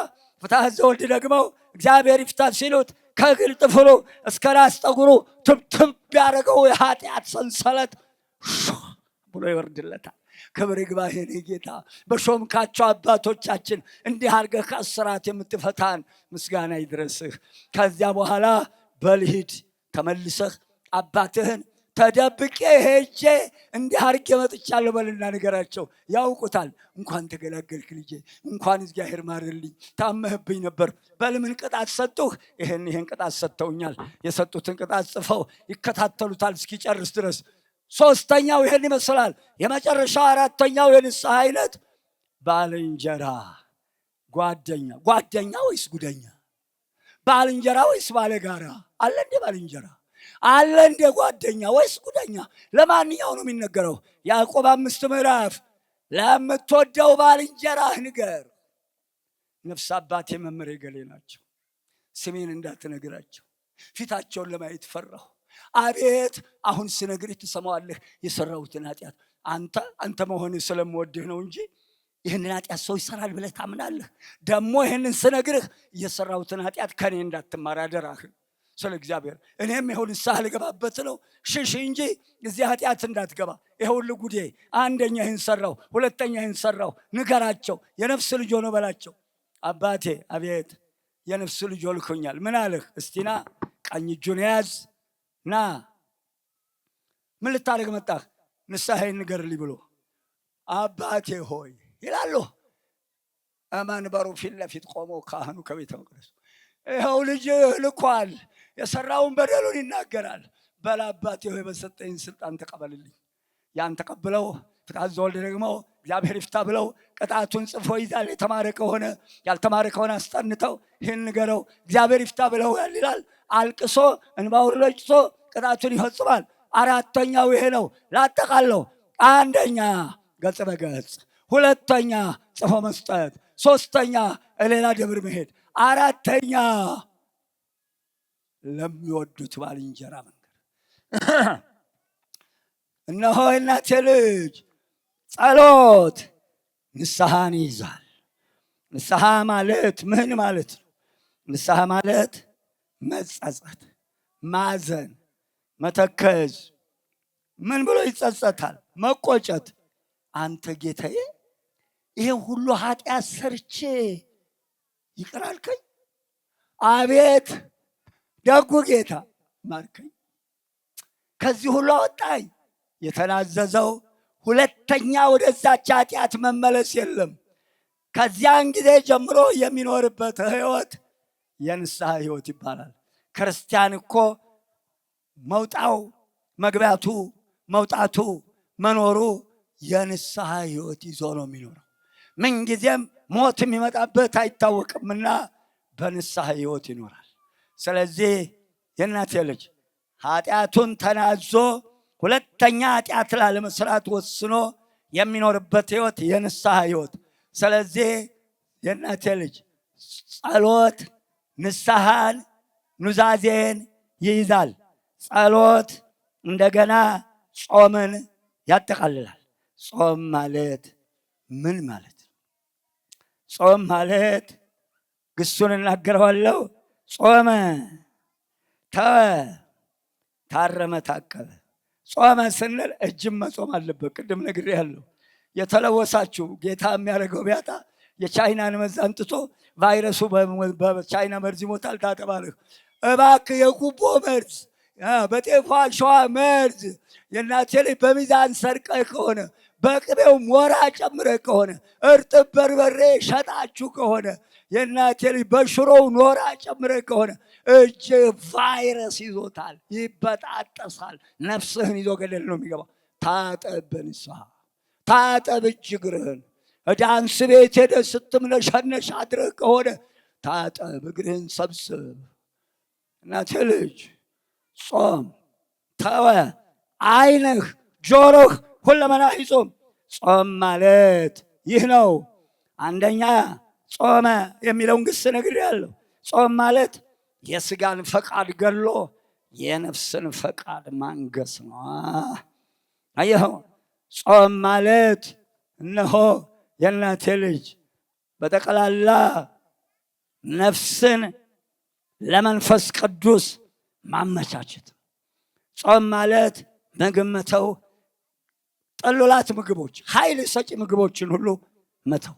ፍትሐ ዘወልድ ደግመው እግዚአብሔር ይፍታ ሲሉት ከእግር ጥፍሩ እስከ ራስ ጠጉሩ ትብትብ ያደረገው የኃጢአት ሰንሰለት ብሎ ይወርድለታል። ክብር ይግባህ የኔ ጌታ። በሾምካቸው አባቶቻችን እንዲህ አድርገህ ከእስራት የምትፈታን ምስጋና ይድረስህ። ከዚያ በኋላ በልሂድ ተመልሰህ አባትህን ተደብቄ ሄጄ እንዲህ አድርጌ መጥቻለሁ በልና ንገራቸው። ያውቁታል። እንኳን ተገላገልክ ልጄ፣ እንኳን እግዚአብሔር ማርልኝ፣ ታመህብኝ ነበር። በልምን ቅጣት ሰጡህ? ይህን ቅጣት ሰጥተውኛል። የሰጡትን ቅጣት ጽፈው ይከታተሉታል እስኪጨርስ ድረስ። ሶስተኛው ይህን ይመስላል። የመጨረሻው አራተኛው የንስሐ አይነት ባልንጀራ ጓደኛ ወይስ ጉደኛ? ባልንጀራ ወይስ ባለጋራ? አለ እንደ ባልንጀራ አለ እንደ ጓደኛ ወይስ ጉደኛ? ለማንኛው ነው የሚነገረው? ያዕቆብ 5 ምዕራፍ ለምትወደው ባልንጀራህ ንገር። ነፍስ አባቴ መምህሬ ገሌ ናቸው፣ ስሜን እንዳትነግራቸው፣ ፊታቸውን ለማየት ፈራሁ። አቤት አሁን ስነግርህ ትሰማዋለህ የሰራሁትን ኃጢአት። አንተ መሆንህ ስለምወድህ ነው እንጂ ይህንን ኃጢአት ሰው ይሰራል ብለህ ታምናለህ? ደግሞ ይህንን ስነግርህ የሰራሁትን ኃጢአት ከኔ እንዳትማር አደራህን ስለ እግዚአብሔር። እኔም ይኸው ንስሐ ልገባበት ነው። ሽሽ እንጂ እዚህ ኃጢአት እንዳትገባ። ይኸውልህ ጉዴ፣ አንደኛ ይህን ሰራው፣ ሁለተኛ ይህን ሰራው፣ ንገራቸው። የነፍስ ልጅ ሆኖ በላቸው። አባቴ አቤት የነፍስ ልጅ ሆልኮኛል። ምን አልህ? እስቲና ቀኝ እጁን ያዝ ና። ምን ልታደርግ መጣህ? ንስሐዬን ንገርልኝ ብሎ አባቴ ሆይ ይላሉ። መንበሩ ፊት ለፊት ቆሞ ካህኑ ከቤተ መቅደሱ ይኸው ልጅህ ልኳል፣ የሰራውን በደሉን ይናገራል። በል አባቴ ሆይ በሰጠኝ ስልጣን ተቀበልልኝ። ያን ተቀብለው ፍትሐ ዘወልድ ደግሞ እግዚአብሔር ይፍታ ብለው ቅጣቱን ጽፎ ይዛል። የተማረ ከሆነ ያልተማረ ከሆነ አስጠንተው ይህን ንገረው እግዚአብሔር ይፍታ ብለው ይላል። አልቅሶ እንባውን ረጭቶ ቅጣቱን ይፈጽማል። አራተኛው ይሄ ነው። ላጠቃለው፣ አንደኛ ገጽ በገጽ፣ ሁለተኛ ጽፎ መስጠት፣ ሶስተኛ ሌላ ደብር መሄድ፣ አራተኛ ለሚወዱት ባልንጀራ መንገር። እነሆ እናቴ ልጅ ጸሎት ንስሐን ይይዛል። ንስሐ ማለት ምን ማለት ነው? ንስሐ ማለት መጸጸት፣ ማዘን፣ መተከዝ። ምን ብሎ ይጸጸታል? መቆጨት። አንተ ጌታዬ ይሄ ሁሉ ኃጢአት ሰርቼ ይቅር አልከኝ? አቤት ደጉ ጌታ ማርከኝ፣ ከዚህ ሁሉ አወጣኝ። የተናዘዘው ሁለተኛ ወደዛች ኃጢአት መመለስ የለም። ከዚያን ጊዜ ጀምሮ የሚኖርበት ህይወት የንስሐ ህይወት ይባላል። ክርስቲያን እኮ መውጣው መግባቱ መውጣቱ መኖሩ የንስሐ ህይወት ይዞ ነው የሚኖረው። ምንጊዜም ሞት የሚመጣበት አይታወቅምና በንስሐ ህይወት ይኖራል። ስለዚህ የእናቴ ልጅ ኃጢአቱን ተናዞ ሁለተኛ ኃጢአት ላለመስራት ወስኖ የሚኖርበት ህይወት የንስሐ ህይወት። ስለዚህ የእናቴ ልጅ ጸሎት ንስሐን ኑዛዜን ይይዛል። ጸሎት እንደገና ጾምን ያጠቃልላል። ጾም ማለት ምን ማለት ነው? ጾም ማለት ግሱን እናገረዋለሁ። ጾመ፣ ተወ፣ ታረመ፣ ታቀበ። ጾመ ስንል እጅም መጾም አለበት። ቅድም ነግሬያለሁ። የተለወሳችሁ ጌታ የሚያደርገው ቢያጣ የቻይናን መርዝ አምጥቶ ቫይረሱ በቻይና መርዝ ይሞታል ታጠባለህ። እባክህ የጉቦ መርዝ፣ በጤፉ አሸዋ መርዝ የእናቴ ልጅ በሚዛን ሰርቀህ ከሆነ በቅቤው ሞራ ጨምረህ ከሆነ እርጥብ በርበሬ ሸጣችሁ ከሆነ የእናቴ ልጅ በሽሮው ኖራ ጨምረህ ከሆነ እጅ ቫይረስ ይዞታል፣ ይበጣጠሳል። ነፍስህን ይዞ ገደል ነው የሚገባው። ታጠብ፣ በንስሐ ታጠብ እጅ እግርህን። ዳንስ ቤት ሄደህ ስትምነሸነሽ አድረህ ከሆነ ታጠብ፣ እግርህን ሰብስብ። እናቴ ልጅ ጾም ተወ። ዓይንህ ጆሮህ ሁለመናህ ይጾም። ጾም ማለት ይህ ነው። አንደኛ ጾመ የሚለውን ግስ ነግሬያለሁ። ጾም ማለት የስጋን ፈቃድ ገድሎ የነፍስን ፈቃድ ማንገስ ነው። አየኸው? ጾም ማለት እነሆ የእናቴ ልጅ በጠቅላላ ነፍስን ለመንፈስ ቅዱስ ማመቻቸት። ጾም ማለት ምግብ መተው፣ ጥሉላት ምግቦች፣ ኃይል ሰጪ ምግቦችን ሁሉ መተው።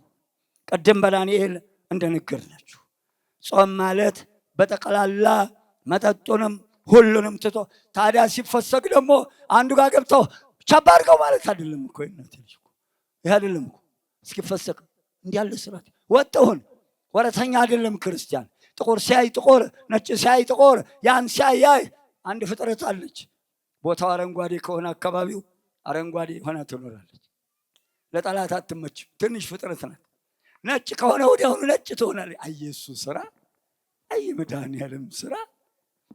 ቅድም በዳንኤል እንደነገርናችሁ ጾም ማለት በጠቅላላ መጠጡንም ሁሉንም ትቶ፣ ታዲያ ሲፈሰግ ደግሞ አንዱ ጋር ገብተው ቸባ አድርገው ማለት አይደለም እኮ እናቴ ልጅ እኮ ይህ አይደለም እኮ። እስኪፈሰግ እንዲያለ ስራት ወጥሁን ወረተኛ አይደለም ክርስቲያን። ጥቁር ሲያይ ጥቁር፣ ነጭ ሲያይ ጥቁር፣ ያን ሲያይ አንድ ፍጥረት አለች። ቦታው አረንጓዴ ከሆነ አካባቢው አረንጓዴ ሆና ትኖራለች። ለጠላት አትመችም። ትንሽ ፍጥረት ናት። ነጭ ከሆነ ወዲያውኑ ነጭ ትሆናለች። አየሱ ስራ፣ አይ መድኃኒዓለም ስራ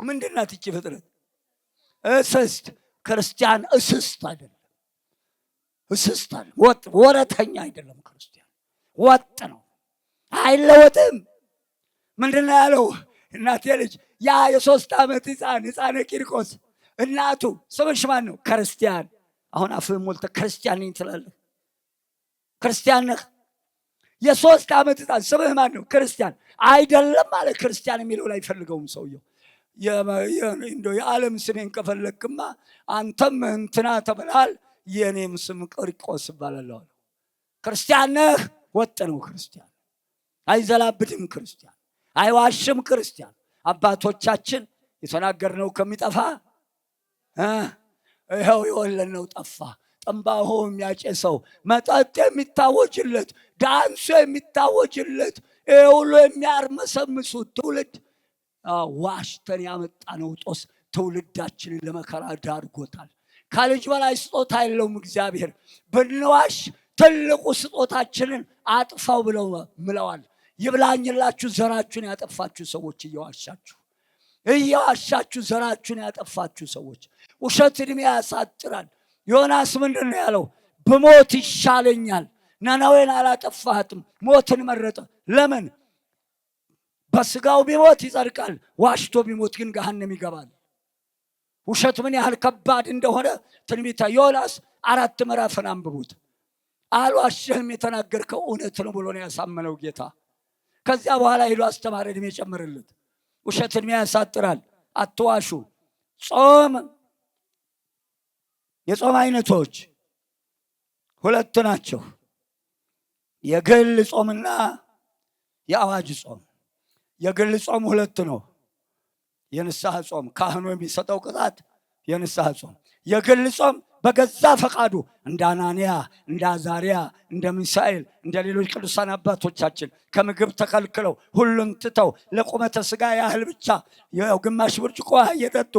ምንድን ናት ይቺ ፍጥረት? እስስት። ክርስቲያን እስስት አይደለም። እስስት አለ ወጥ፣ ወረተኛ አይደለም ክርስቲያን። ወጥ ነው፣ አይለወጥም። ምንድን ነው ያለው? እናቴ ልጅ ያ የ3 ዓመት ሕፃነ ቂርቆስ እናቱ ስምሽ ማን ነው? ክርስቲያን። አሁን አፍህን ሞልተህ ክርስቲያን ነኝ ትላለህ። ክርስቲያን ነህ? የ3 ዓመት ሕፃን ስምህ ማን ነው? ክርስቲያን አይደለም አለ። ክርስቲያን የሚለው ላይ ፈልገውም ሰውየው የዓለም ስሜን ከፈለክማ አንተም እንትና ተብላል፣ የኔም ስም ቂርቆስ ይባላል። ክርስቲያን ነህ? ወጥ ነው ክርስቲያን። አይዘላብድም ክርስቲያን፣ አይዋሽም ክርስቲያን። አባቶቻችን የተናገርነው ከሚጠፋ ይኸው የወለድነው ጠፋ። ጥንባሆ የሚያጨሰው፣ መጠጥ የሚታወጅለት፣ ዳንሱ የሚታወጅለት፣ ይሄ ሁሉ የሚያርመሰምሱት ትውልድ ዋሽተን ያመጣነው ጦስ ትውልዳችንን ለመከራ ዳርጎታል። ከልጅ በላይ ስጦታ የለውም እግዚአብሔር። ብንዋሽ ትልቁ ስጦታችንን አጥፋው ብለው ምለዋል። ይብላኝላችሁ ዘራችሁን ያጠፋችሁ ሰዎች፣ እየዋሻችሁ ዘራችሁን ያጠፋችሁ ሰዎች። ውሸት ዕድሜ ያሳጥራል። ዮናስ ምንድን ነው ያለው? ብሞት ይሻለኛል። ነነዌን አላጠፋትም፣ ሞትን መረጠ። ለምን? በስጋው ቢሞት ይጸድቃል፣ ዋሽቶ ቢሞት ግን ገሃነም ይገባል። ውሸት ምን ያህል ከባድ እንደሆነ ትንቢተ ዮናስ 4 ምዕራፍን አንብቡት። አልዋሽህም፣ የተናገርከው እውነት ነው ብሎ ነው ያሳመነው ጌታ። ከዚያ በኋላ ሄዶ አስተማረ፣ ዕድሜ ጨምርለት። ውሸት ዕድሜ ያሳጥራል፣ አትዋሹ። ጾም፣ የጾም አይነቶች 2 ናቸው። የግል ጾምና የአዋጅ ጾም። የግል ጾም 2 ነው። የንስሐ ጾም፣ ካህኑ የሚሰጠው ቅጣት የንስሐ ጾም። የግል ጾም በገዛ ፈቃዱ እንደ አናንያ፣ እንደ አዛሪያ፣ እንደ ሚሳኤል፣ እንደ ሌሎች ቅዱሳን አባቶቻችን ከምግብ ተከልክለው ሁሉን ትተው ለቁመተ ስጋ ያህል ብቻ ግማሽ ብርጭቆ እየጠጡ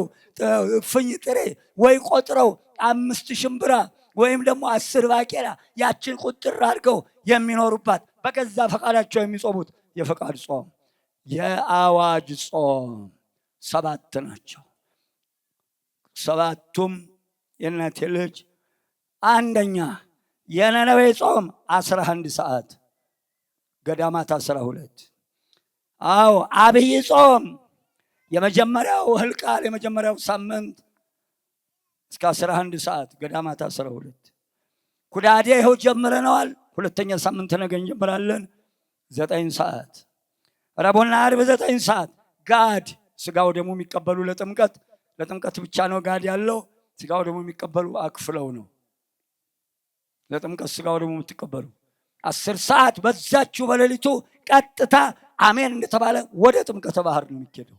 እፍኝ ጥሬ ወይ ቆጥረው 5 ሽምብራ ወይም ደግሞ 10 ባቄላ ያችን ቁጥር አድርገው የሚኖሩባት በገዛ ፈቃዳቸው የሚጾሙት የፈቃድ ጾም። የአዋጅ ጾም 7 ናቸው። 7ቱም የእናቴ ልጅ፣ አንደኛ የነነዌ ጾም 11 ሰዓት፣ ገዳማት 12። አዎ አብይ ጾም የመጀመሪያው ህልቃል የመጀመሪያው ሳምንት እስከ 11 ሰዓት፣ ገዳማት 12። ኩዳዴ ይኸው ጀምረነዋል። 2ኛ ሳምንት ነገ እንጀምራለን 9 ሰዓት። ረቡዕና ዓርብ 9 ሰዓት። ጋድ ስጋው ደግሞ የሚቀበሉ ለጥምቀት ብቻ ነው ጋድ ያለው። ስጋው ደግሞ የሚቀበሉ አክፍለው ነው ለጥምቀት ስጋው ደግሞ የምትቀበሉ 10 ሰዓት። በዛችሁ በሌሊቱ ቀጥታ አሜን እንደተባለ ወደ ጥምቀተ ባህር ነው የሚኬደው።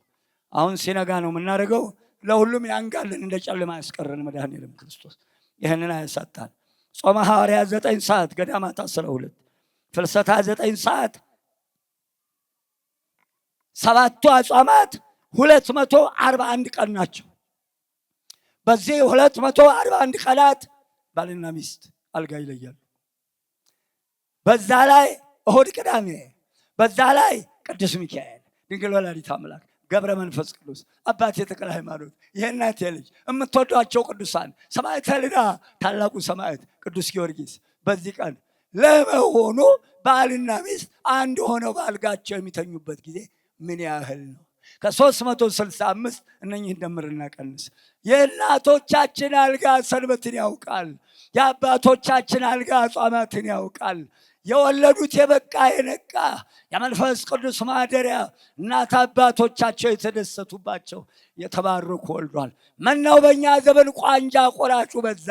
አሁን ሲነጋ ነው የምናደርገው። ለሁሉም ያንጋልን፣ እንደ ጨለማ ያስቀረን መድኃኔዓለም ክርስቶስ ይህንን አያሳጣን። ጾመ ሐዋርያ 9 ሰዓት፣ ገዳማት 12። ፍልሰታ 9 ሰዓት። 7ቱ አጽዋማት 241 ቀን ናቸው። በዚህ 241 ቀናት ባልና ሚስት አልጋ ይለያሉ። በዛ ላይ እሁድ ቅዳሜ፣ በዛ ላይ ቅዱስ ሚካኤል፣ ድንግል ወላዲተ አምላክ፣ ገብረ መንፈስ ቅዱስ፣ አባቴ ተክለ ሃይማኖት፣ የእናቴ ልጅ የምትወዷቸው ቅዱሳን ሰማዕተ ልዳ፣ ታላቁ ሰማዕት ቅዱስ ጊዮርጊስ በዚህ ቀን ለመሆኑ ባልና ሚስት አንድ ሆነው ባልጋቸው የሚተኙበት ጊዜ ምን ያህል ነው? ከ365 እነኚህን ደምርና ቀንስ። የእናቶቻችን አልጋ ሰንበትን ያውቃል። የአባቶቻችን አልጋ አጽዋማትን ያውቃል። የወለዱት የበቃ የነቃ የመንፈስ ቅዱስ ማደሪያ እናት አባቶቻቸው የተደሰቱባቸው የተባረኩ ወልዷል። ምነው በእኛ ዘመን ቋንጃ ቆራጩ በዛ፣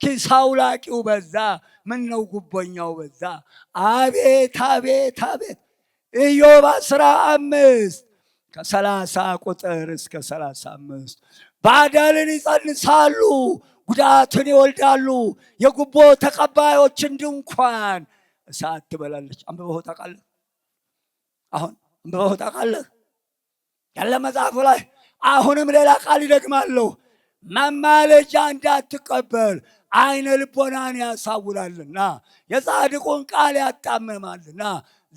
ኪስ አውላቂው በዛ፣ ምነው ጉቦኛው በዛ። አቤት አቤት አቤት። ኢዮብ 15 ከ30 ቁጥር እስከ 35 ባዳልን ይጸንሳሉ፣ ጉዳትን ይወልዳሉ፣ የጉቦ ተቀባዮችን ድንኳን እሳት ትበላለች። አንብበው ታውቃለህ? አሁን አንብበው ታውቃለህ? ያለ መጽሐፉ ላይ አሁንም ሌላ ቃል ይደግማለሁ። መማለጃ እንዳትቀበል አይነ ልቦናን ያሳውላልና የጻድቁን ቃል ያጣመማልና።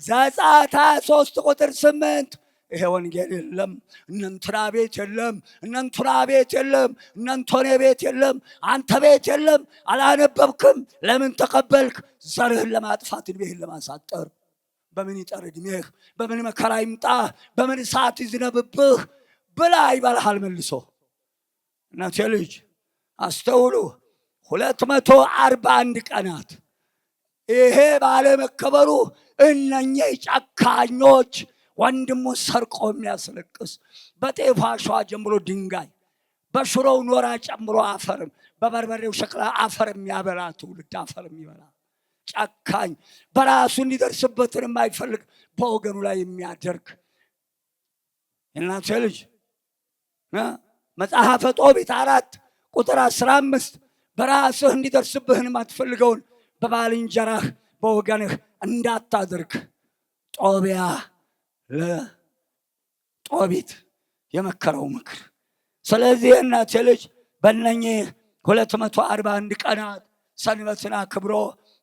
ዘጸአት 23 ቁጥር 8 ይሄ ወንጌል የለም፣ እነንትና ቤት የለም፣ እነንትና ቤት የለም፣ እነንቶኔ ቤት የለም፣ አንተ ቤት የለም። አላነበብክም? ለምን ተቀበልክ? ዘርህን ለማጥፋት ዕድሜህን ለማሳጠር። በምን ይጠር ዕድሜህ? በምን መከራ ይምጣ? በምን እሳት ይዝነብብህ ብላ ይበልሃል መልሶ። እናቴ ልጅ አስተውሉ። 241 ቀናት ይሄ ባለመከበሩ እነኚህ ጨካኞች ወንድሙ ሰርቆ የሚያስለቅስ በጤፍ አሸዋ ጀምሮ ድንጋይ፣ በሽሮው ኖራ ጨምሮ አፈርም፣ በበርበሬው ሸክላ አፈር የሚያበላ ትውልድ አፈር የሚበላ ጨካኝ፣ በራሱ እንዲደርስበትን የማይፈልግ በወገኑ ላይ የሚያደርግ። እናቴ ልጅ መጽሐፈ ጦቢት 4 ቁጥር 15 በራስህ እንዲደርስብህን የማትፈልገውን በባልንጀራህ በወገንህ እንዳታደርግ ጦቢያ ለጦቢት የመከረው ምክር። ስለዚህ እናቴ ልጅ በእነኚህ 241 ቀናት ሰንበትን አክብሮ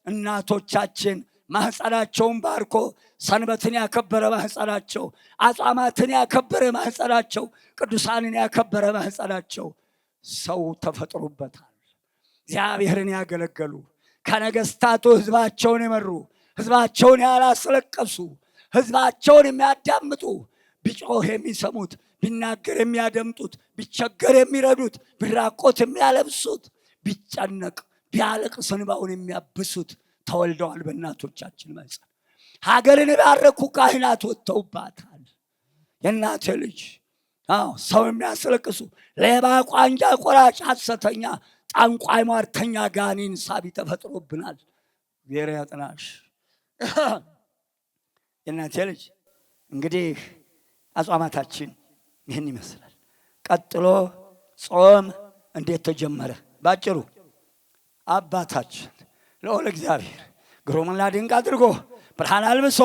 እናቶቻችን ማህፀናቸውን ባርኮ ሰንበትን ያከበረ ማህፀናቸው፣ አጽዋማትን ያከበረ ማህፀናቸው፣ ቅዱሳንን ያከበረ ማህፀናቸው ሰው ተፈጥሮበታል። እግዚአብሔርን ያገለገሉ ከነገስታቱ ህዝባቸውን የመሩ ህዝባቸውን ያላስለቀሱ ህዝባቸውን የሚያዳምጡ ቢጮህ የሚሰሙት ቢናገር የሚያደምጡት ቢቸገር የሚረዱት ቢራቆት የሚያለብሱት ቢጨነቅ ቢያለቅስ እንባውን የሚያብሱት ተወልደዋል በእናቶቻችን ማኅፀን። ሀገርን የባረኩ ካህናት ወጥተውባታል። የእናቴ ልጅ ሰው የሚያስለቅሱ ሌባ፣ ቋንጃ ቆራጭ፣ ሐሰተኛ፣ ጠንቋይ፣ ሟርተኛ፣ ጋኔን ሳቢ ተፈጥሮብናል። እግዚአብሔር ያጥናሽ። የእናቴ ልጅ እንግዲህ አጽዋማታችን ይህን ይመስላል። ቀጥሎ ጾም እንዴት ተጀመረ? ባጭሩ አባታችን ልዑል እግዚአብሔር ግሩምና ድንቅ አድርጎ ብርሃን አልብሶ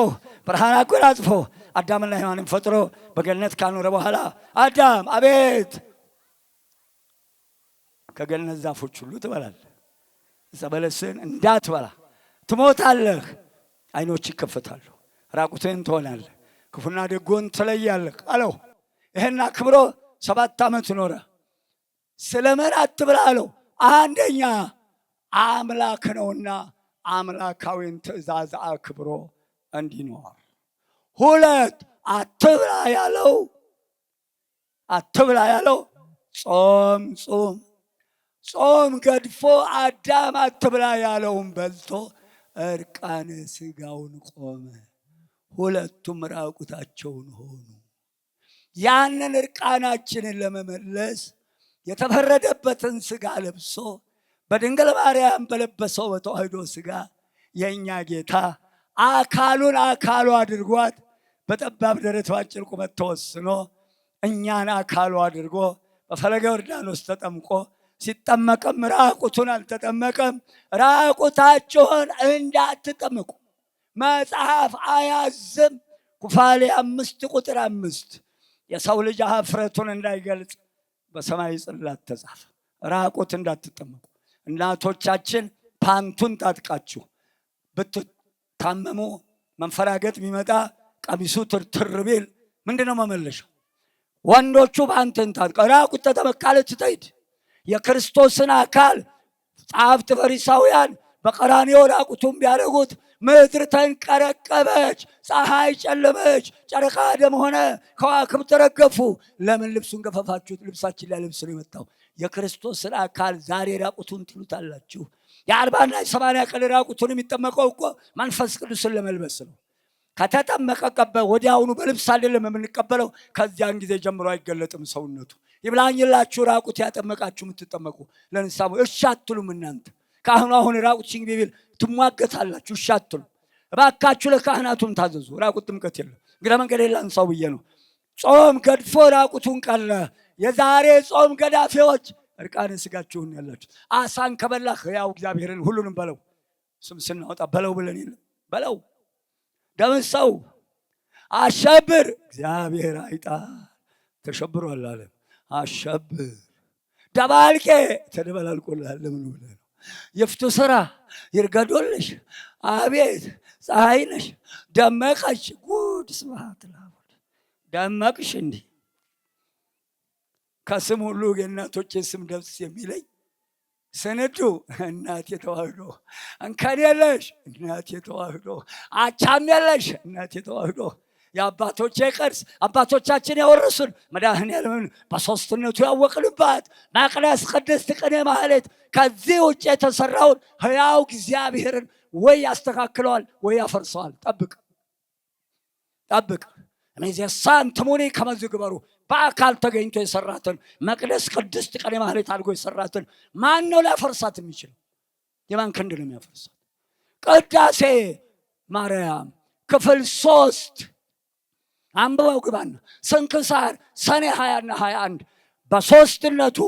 ብርሃን አጎናጽፎ አዳምና ሔዋንን ፈጥሮ በገነት ካኖረ በኋላ አዳም አቤት ከገነት ዛፎች ሁሉ ትበላለህ፣ ዕፀ በለስን እንዳትበላ ትሞታለህ፣ ዓይኖች ይከፈታሉ፣ ራቁትህን ትሆናለህ፣ ክፉና ደጎን ትለያለህ አለው። ይሄን አክብሮ 7 ዓመት ኖረ። ስለምን አትብላ አለው? አንደኛ አምላክ ነውና አምላካዊን ትእዛዝ አክብሮ እንዲኖር። 2 አትብላ ያለው ጾም ጾም ጾም ገድፎ አዳም አትብላ ያለውን በልቶ እርቃነ ስጋውን ቆመ። ሁለቱም ራቁታቸውን ሆኑ። ያንን እርቃናችንን ለመመለስ የተፈረደበትን ስጋ ለብሶ በድንግል ማርያም በለበሰው በተዋህዶ ስጋ የእኛ ጌታ አካሉን አካሉ አድርጓት በጠባብ ደረት ባጭር ቁመት ተወስኖ እኛን አካሉ አድርጎ በፈለገ ዮርዳኖስ ተጠምቆ ሲጠመቅም ራቁቱን አልተጠመቀም። ራቁታችሁን እንዳትጠመቁ መጽሐፍ አያዝም። ኩፋሌ 5 ቁጥር 5 የሰው ልጅ ኀፍረቱን እንዳይገልጽ በሰማይ ጽላት ተጻፈ። ራቁት እንዳትጠመቁ። እናቶቻችን ፓንቱን ታጥቃችሁ ብትታመሙ መንፈራገጥ ቢመጣ ቀሚሱ ትርትር ቢል ምንድነው መመለሻው? ወንዶቹ ፓንቱን ታጥቀው ራቁት ተጠመቅ ካለች ትሂድ። የክርስቶስን አካል ጸሐፍት ፈሪሳውያን በቀራንዮ ራቁቱን ቢያደርጉት ምድር ተንቀረቀበች፣ ፀሐይ ጨለመች፣ ጨረቃ ደም ሆነ፣ ከዋክብት ተረገፉ። ለምን ልብሱን ገፈፋችሁት? ልብሳችን ላይ ልብስ ነው የመጣው። የክርስቶስን አካል ዛሬ ራቁቱን ትሉታላችሁ። የ40ና የ80 ቀን ራቁቱን የሚጠመቀው እኮ መንፈስ ቅዱስን ለመልበስ ነው። ከተጠመቀ ወዲያውኑ በልብስ አይደለም የምንቀበለው። ከዚያን ጊዜ ጀምሮ አይገለጥም ሰውነቱ። ይብላኝላችሁ ራቁት ያጠመቃችሁ የምትጠመቁ ለንስሐ እሺ አትሉም እናንተ። ካህኑ አሁን ራቁትሽን ቢል ትሟገታላችሁ፣ እሺ አትሉም። እባካችሁ ለካህናቱም ታዘዙ። ራቁት ጥምቀት የለም። እንግዲህ መንገድ የለን ሰው ብዬ ነው። ጾም ገድፎ ራቁቱን ቀረ። የዛሬ ጾም ገዳፊዎች እርቃነ ስጋችሁን ያላችሁ። አሳን ከበላህ ያው እግዚአብሔርን ሁሉንም በለው ስም ስናወጣ በለው ብለን የለም በለው። ደምን ሰው አሸብር እግዚአብሔር አይጣል ተሸብሯል አለ። አሸብር ደባልቄ ተደበላልቆልሃል። ለምን ብለህ ነው? የፍቱ ስራ ይርገዶልሽ። አቤት ፀሐይ ነሽ ደመቀች። ጉድ ስብሐት ለአብ ደመቅሽ። እንዲህ ከስም ሁሉ የእናቶቼ ስም ደስ የሚለኝ ስንዱ እናቴ ተዋህዶ፣ እንከን የለሽ እናቴ ተዋህዶ፣ አቻም የለሽ እናቴ ተዋህዶ። የአባቶቼ ቅርስ አባቶቻችን ያወረሱን መድኃኔዓለምን በሦስትነቱ ያወቅንባት መቅደስ ቅድስት ቅኔ ማህሌት ከዚህ ውጭ የተሰራውን ሕያው እግዚአብሔርን ወይ ያስተካክለዋል ወይ ያፈርሰዋል። ጠብቅ ጠብቅ። እነዚያሳን ትሙኒ ከመዝ ግበሩ። በአካል ተገኝቶ የሰራትን መቅደስ ቅድስት ቅኔ ማህሌት አድርጎ የሰራትን ማን ነው ሊያፈርሳት የሚችል? የማን ክንድ ነው የሚያፈርሳት? ቅዳሴ ማርያም ክፍል 3 አንብበው ግባና ስንክሳር ሰኔ 20ና 21 በሦስትነቱ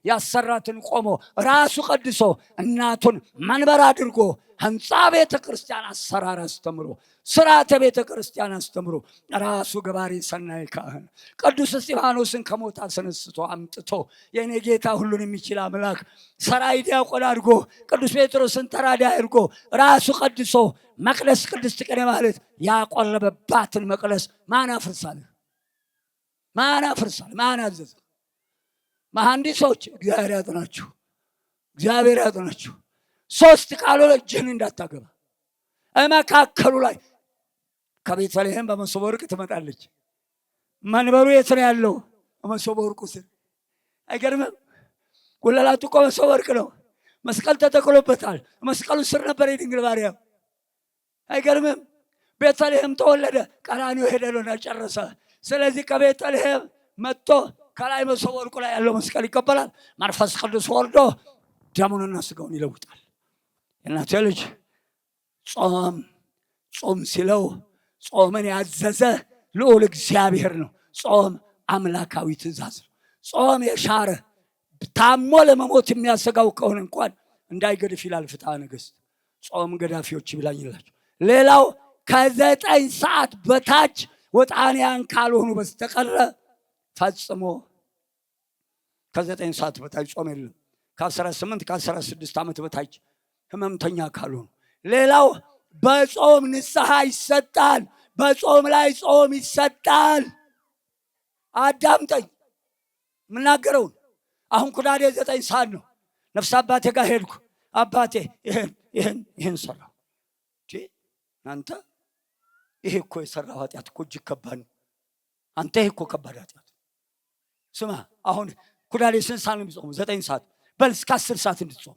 ያሰራትን ቆሞ ራሱ ቀድሶ እናቱን መንበር አድርጎ ህንፃ ቤተ ክርስቲያን አሰራር አስተምሮ ስርዓተ ቤተ ክርስቲያን አስተምሮ ራሱ ገባሬ ሰናይ ካህን ቅዱስ እስጢፋኖስን ከሞት አስነስቶ አምጥቶ የኔ ጌታ ሁሉን የሚችል አምላክ ሰራይ ዲያቆን አድርጎ ቅዱስ ጴጥሮስን ተራዳይ አድርጎ ራሱ ቀድሶ መቅደስ ቅድስት ቅኔ ማህሌት ያቆረበባትን መቅደስ ማን አፍርሳል? ማን አፍርሳል? ማን አዘዘ? መሐንዲሶች እግዚአብሔር ያጥናችሁ፣ እግዚአብሔር ያጥናችሁ። 3 ቃሎች እጅህን እንዳታገባ መካከሉ ላይ ከቤተልሔም በመሶበ ወርቅ ትመጣለች። መንበሩ የት ነው ያለው? በመሶበ ወርቁ ስር። አይገርምም? ጉልላቱ እኮ መሶበ ወርቅ ነው። መስቀል ተተክሎበታል። መስቀሉ ስር ነበር የድንግል ማርያም። አይገርምም? ቤተልሔም ተወለደ፣ ቀራንዮ ሄደና ጨረሰ። ስለዚህ ከቤተልሔም መጥቶ ከላይ መሶበ ወርቁ ላይ ያለው መስቀል ይቀበላል። መንፈስ ቅዱስ ወርዶ ደሙንና ስጋውን ይለውጣል። የእናቴ ልጅ ጾም ሲለው ጾምን ያዘዘ ልዑል እግዚአብሔር ነው። ጾም አምላካዊ ትእዛዝ ነው። ጾም የሻረ ታሞ ለመሞት የሚያሰጋው ከሆነ እንኳን እንዳይገድፍ ይላል ፍትሐ ነገሥት። ጾም ገዳፊዎች ይብላኝላቸው። ሌላው ከ9 ሰዓት በታች ወጣንያን ካልሆኑ በስተቀር ፈጽሞ ከ9 ሰዓት በታች ጾም የለም። ከ18 ከ16 ዓመት በታች ህመምተኛ ካልሆኑ። ሌላው በጾም ንስሐ ይሰጣል። በጾም ላይ ጾም ይሰጣል። አዳምጠኝ የምናገረውን። አሁን ኩዳዴ 9 ሰዓት ነው። ነፍስ አባቴ ጋር ሄድኩ። አባቴ ይህን ሰራው። እናንተ ይሄ እኮ የሰራው ኃጢአት እኮ እጅግ ከባድ ነው። አንተ ይሄ እኮ ከባድ ኃጢአት። ስማ አሁን ኩዳዴ ስንት ሰዓት ነው የሚጾመው? 9 ሰዓት። በል እስከ 10 ሰዓት እንድትጾም።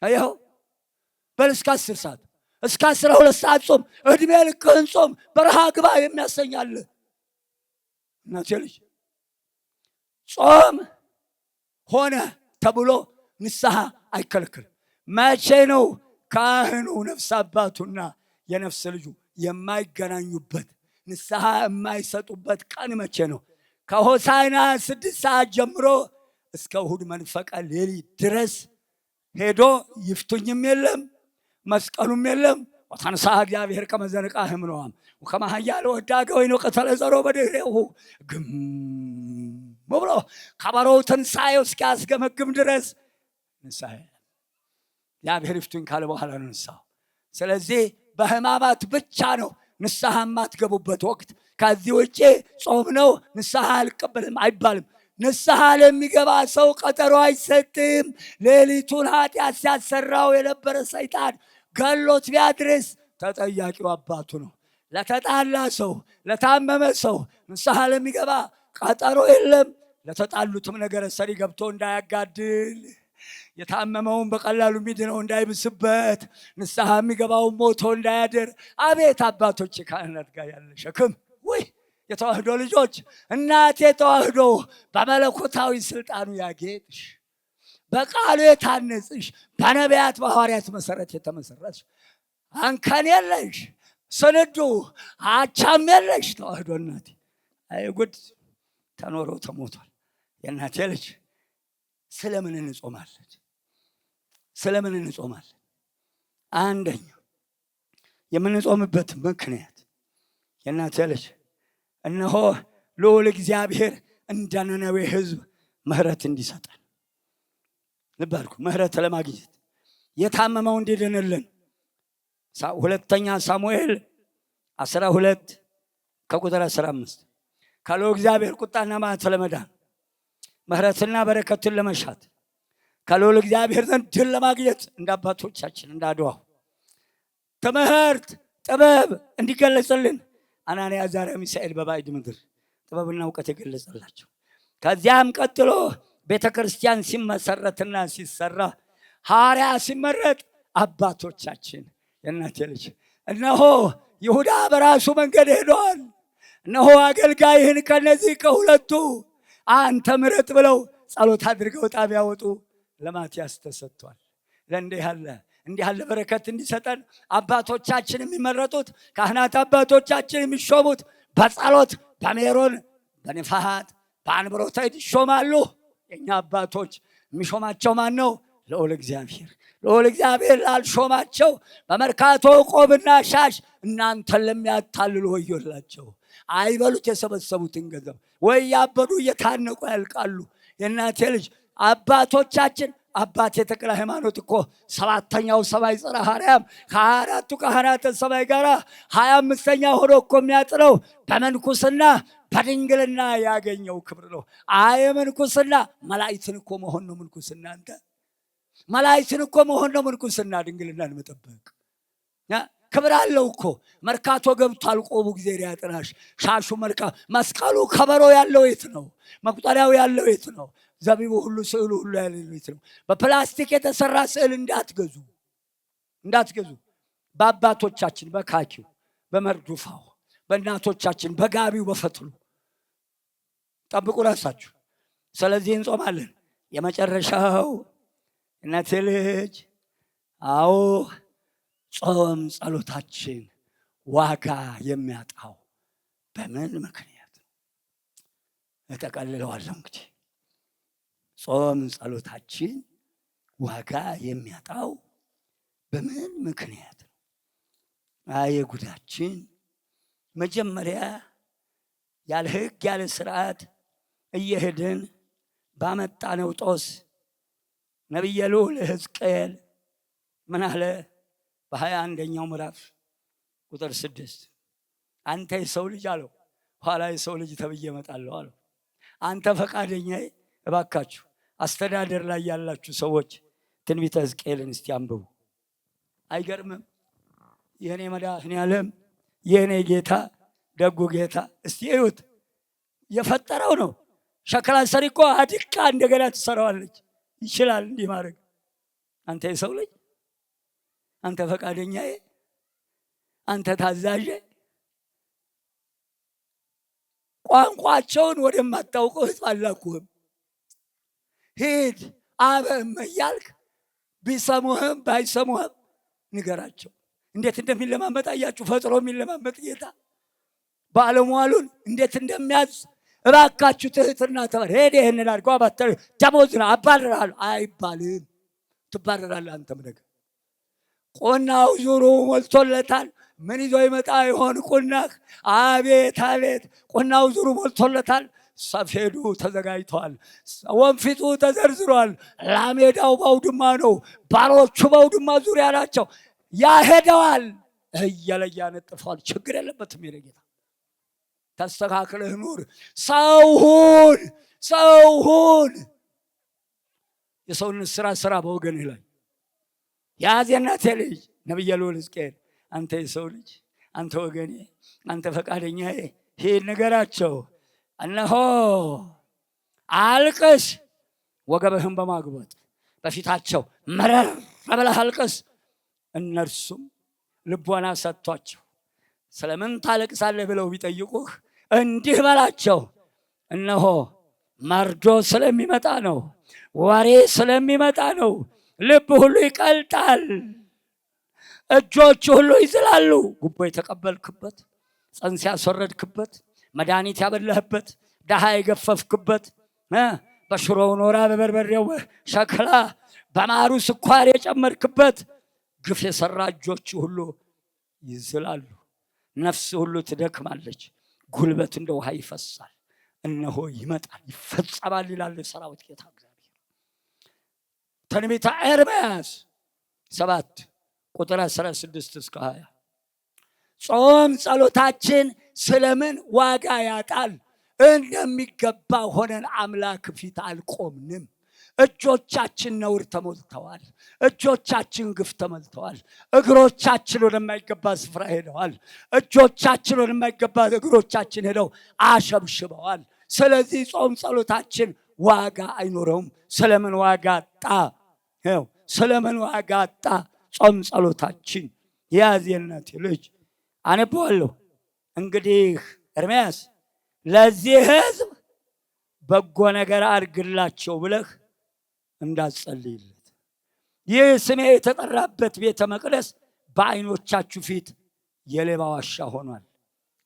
አየኸው? በል እስከ 10 ሰዓት፣ እስከ 12 ሰዓት ጾም። እድሜ ልክህን ጾም። በረሃ ግባ የሚያሰኛል። እናቴ ልጅ ጾም ሆነ ተብሎ ንስሐ አይከለክልም። መቼ ነው ካህኑ ነፍስ አባቱና የነፍስ ልጁ የማይገናኙበት ንስሐ የማይሰጡበት ቀን መቼ ነው? ከሆሳዕና 6 ሰዓት ጀምሮ እስከ እሑድ መንፈቀ ሌሊት ድረስ ሄዶ ይፍቱኝም የለም መስቀሉም የለም። ወተንሥአ እግዚአብሔር ከመ ዘንቃህ እምነዋም ወከመ ኃያል ወዳገ ወይን ወቀተለ ዘሮ በድኅሬሁ ግም ብሎ ከበሮው ትንሣኤው እስኪያስገመግም ድረስ ንስሐ እግዚአብሔር ይፍቱኝ ካለ በኋላ ነው ንስሐው። ስለዚህ በሕማማት ብቻ ነው ንስሐ የማትገቡበት ወቅት። ከዚህ ውጭ ጾም ነው ንስሐ አልቀበልም አይባልም። ንስሐ ለሚገባ ሰው ቀጠሮ አይሰጥም። ሌሊቱን ኃጢአት ሲያሰራው የነበረ ሰይጣን ገሎት ቢያድርስ ተጠያቂው አባቱ ነው። ለተጣላ ሰው፣ ለታመመ ሰው ንስሐ ለሚገባ ቀጠሮ የለም። ለተጣሉትም ነገረ ሰሪ ገብቶ እንዳያጋድል፣ የታመመውን በቀላሉ ሚድነው እንዳይብስበት፣ ንስሐ የሚገባውን ሞቶ እንዳያድር። አቤት አባቶች ካህናት ጋር ያለ ሸክም! ወይ የተዋህዶ ልጆች፣ እናቴ ተዋህዶ በመለኮታዊ ስልጣኑ ያጌጥሽ፣ በቃሉ የታነጽሽ፣ በነቢያት በሐዋርያት መሰረት የተመሰረትሽ፣ አንከን የለሽ፣ ስንዱ አቻም የለሽ ተዋህዶ እናቴ። አይ ጉድ! ተኖሮ ተሞቷል። የእናቴ ልጅ ስለምን እንጾማለን? ስለምን እንጾማለን? አንደኛው የምንጾምበት ምክንያት የእናቴ ልጅ እነሆ ልዑል እግዚአብሔር እንደ ነነዌ ሕዝብ ምሕረት እንዲሰጠን። ልብ አድርጉ፣ ምሕረት ለማግኘት የታመመው እንዲድንልን። ሁለተኛ ሳሙኤል 12 ከቁጥር 15 ከልዑል እግዚአብሔር ቁጣና መዓት ለመዳን ምሕረትና በረከትን ለመሻት ከልዑል እግዚአብሔር ዘንድ ድል ለማግኘት እንደ አባቶቻችን እንደ አድዋው ትምህርት ጥበብ እንዲገለጽልን አናንያ አዛርያ ሚሳኤል በባዕድ ምድር ጥበብና እውቀት የገለጸላቸው። ከዚያም ቀጥሎ ቤተ ክርስቲያን ሲመሰረትና ሲሰራ ሐዋርያ ሲመረጥ አባቶቻችን የእናቴ ልጅ እነሆ ይሁዳ በራሱ መንገድ ሄደዋል። እነሆ አገልጋይህን ከነዚህ ከሁለቱ አንተ ምረጥ ብለው ጸሎት አድርገው ዕጣ ቢያወጡ ለማትያስ ተሰጥቷል። ለእንዲህ ያለ በረከት እንዲሰጠን አባቶቻችን የሚመረጡት ካህናት አባቶቻችን የሚሾሙት በጸሎት በሜሮን በንፋሃት በአንብሮተ እድ ይሾማሉ። የእኛ አባቶች የሚሾማቸው ማን ነው? ልዑል እግዚአብሔር። ልዑል እግዚአብሔር ላልሾማቸው በመርካቶ ቆብና ሻሽ እናንተን ለሚያታልሉ ወዮላቸው። አይበሉት የሰበሰቡትን ገንዘብ ወይ ያበዱ እየታነቁ ያልቃሉ። የእናቴ ልጅ አባቶቻችን አባቴ ተክለ ሃይማኖት እኮ 7ኛው ሰማይ ጽርሐ አርያም ከ24ቱ ካህናተ ሰማይ ጋር 25ኛ ሆኖ እኮ የሚያጥረው በመንኩስና በድንግልና ያገኘው ክብር ነው። አይ ምንኩስና መላእክትን እኮ መሆን ነው ምንኩስና። አንተ መላእክትን እኮ መሆን ነው ምንኩስና፣ ድንግልናን መጠበቅ ክብር አለው እኮ። መርካቶ ገብቷል ቆቡ ጊዜ ያጥናሽ ሻሹ መስቀሉ ከበሮ ያለው የት ነው? መቁጠሪያው ያለው የት ነው? ዘቢቡ ሁሉ ስዕሉ ሁሉ ያለው የት ነው? በፕላስቲክ የተሰራ ስዕል እንዳትገዙ። በአባቶቻችን በካኪው በመርዱፋው በእናቶቻችን በጋቢው በፈትሉ ጠብቁ ራሳችሁ። ስለዚህ እንጾማለን። የመጨረሻው እናቴ ልጅ አዎ ጾም ጸሎታችን ዋጋ የሚያጣው በምን ምክንያት ነው? እጠቀልለዋለሁ እንግዲህ ጾም ጸሎታችን ዋጋ የሚያጣው በምን ምክንያት ነው? አየ ጉዳችን! መጀመሪያ ያለ ሕግ ያለ ስርዓት እየሄድን ባመጣነው ጦስ ነቢየ ልዑል ሕዝቅኤል ምን አለ? በ21ኛው ምዕራፍ ቁጥር 6 አንተ የሰው ልጅ አለው፣ ኋላ የሰው ልጅ ተብዬ እመጣለሁ አለው። አንተ ፈቃደኛዬ፣ እባካችሁ አስተዳደር ላይ ያላችሁ ሰዎች ትንቢተ ሕዝቅኤልን እስቲ አንብቡ። አይገርምም? የኔ መድኃኔዓለም የኔ ጌታ ደጉ ጌታ እስቲ እዩት። የፈጠረው ነው። ሸክላ ሰሪ እኮ አድቃ እንደገና ትሰራዋለች። ይችላል እንዲህ ማድረግ። አንተ የሰው ልጅ፣ አንተ ፈቃደኛዬ፣ አንተ ታዛዥ፣ ቋንቋቸውን ወደማታውቀው ሕዝብ አላኩህም። ሂድ አበም እያልክ ቢሰሙህም ባይሰሙህም ንገራቸው። እንዴት እንደሚለማመጥ አያችሁ? ፈጥሮ የሚለማመጥ ጌታ ባለሟሉን እንዴት እንደሚያዝ እባካችሁ ትህትና ተባር። ሄደ ይሄንን አድርገው አባተር ደሞዝና አባረራለሁ አይባልም። ትባረራለህ አንተም ነገር። ቁናው ዙሩ ሞልቶለታል። ምን ይዞ ይመጣ ይሆን ቁናህ? አቤት አቤት! ቁናው ዙሩ ሞልቶለታል። ሰፌዱ ተዘጋጅቷል። ወንፊቱ ተዘርዝሯል። ላሜዳው ባውድማ ነው። ባሮቹ ባውድማ ዙሪያ ናቸው። ያሄደዋል እየለየ ያነጥፈዋል። ችግር የለበትም። የኔ ጌታ ተስተካክለህ ኑር። ሰው ሁን፣ ሰው ሁን። የሰውነት ስራ በወገንህ ላይ ያዝ። የእናቴ ልጅ ነቢየ ልዑል ሕዝቅኤል አንተ የሰው ልጅ፣ አንተ ወገኔ፣ አንተ ፈቃደኛዬ ሂድ ንገራቸው፣ እነሆ አልቅስ፣ ወገብህን በማግበጥ በፊታቸው መረር ብለህ አልቅስ። እነርሱም ልቦና ሰጥቷቸው ስለምን ታለቅሳለህ ብለው ቢጠይቁህ እንዲህ በላቸው፣ እነሆ መርዶ ስለሚመጣ ነው፣ ወሬ ስለሚመጣ ነው። ልብ ሁሉ ይቀልጣል፣ እጆች ሁሉ ይዝላሉ። ጉቦ የተቀበልክበት፣ ጽንስ ያስወረድክበት፣ መድኃኒት ያበላህበት፣ ድሃ የገፈፍክበት፣ በሽሮው ኖራ በበርበሬው ሸክላ በማሩ ስኳር የጨመርክበት ግፍ የሰራ እጆች ሁሉ ይዝላሉ። ነፍስ ሁሉ ትደክማለች፣ ጉልበት እንደ ውሃ ይፈሳል። እነሆ ይመጣል ይፈጸማል ይላል የሰራዊት ጌታ እግዚአብሔር። ትንቢተ ኤርምያስ 7 ቁጥር 16 እስከ 20 ጾም ጸሎታችን ስለምን ዋጋ ያጣል? እንደሚገባ ሆነን አምላክ ፊት አልቆምንም። እጆቻችን ነውር ተሞልተዋል። እጆቻችን ግፍ ተሞልተዋል። እግሮቻችን ወደማይገባ ስፍራ ሄደዋል። እጆቻችን ወደማይገባ እግሮቻችን ሄደው አሸብሽበዋል። ስለዚህ ጾም ጸሎታችን ዋጋ አይኖረውም። ስለምን ዋጋ አጣ? ስለምን ዋጋ አጣ? ጾም ጸሎታችን። ያዝ የእናቴ ልጅ አነበዋለሁ። እንግዲህ ኤርምያስ ለዚህ ሕዝብ በጎ ነገር አድርግላቸው ብለህ እንዳትጸልይለት። ይህ ስሜ የተጠራበት ቤተ መቅደስ በዓይኖቻችሁ ፊት የሌባ ዋሻ ሆኗል፣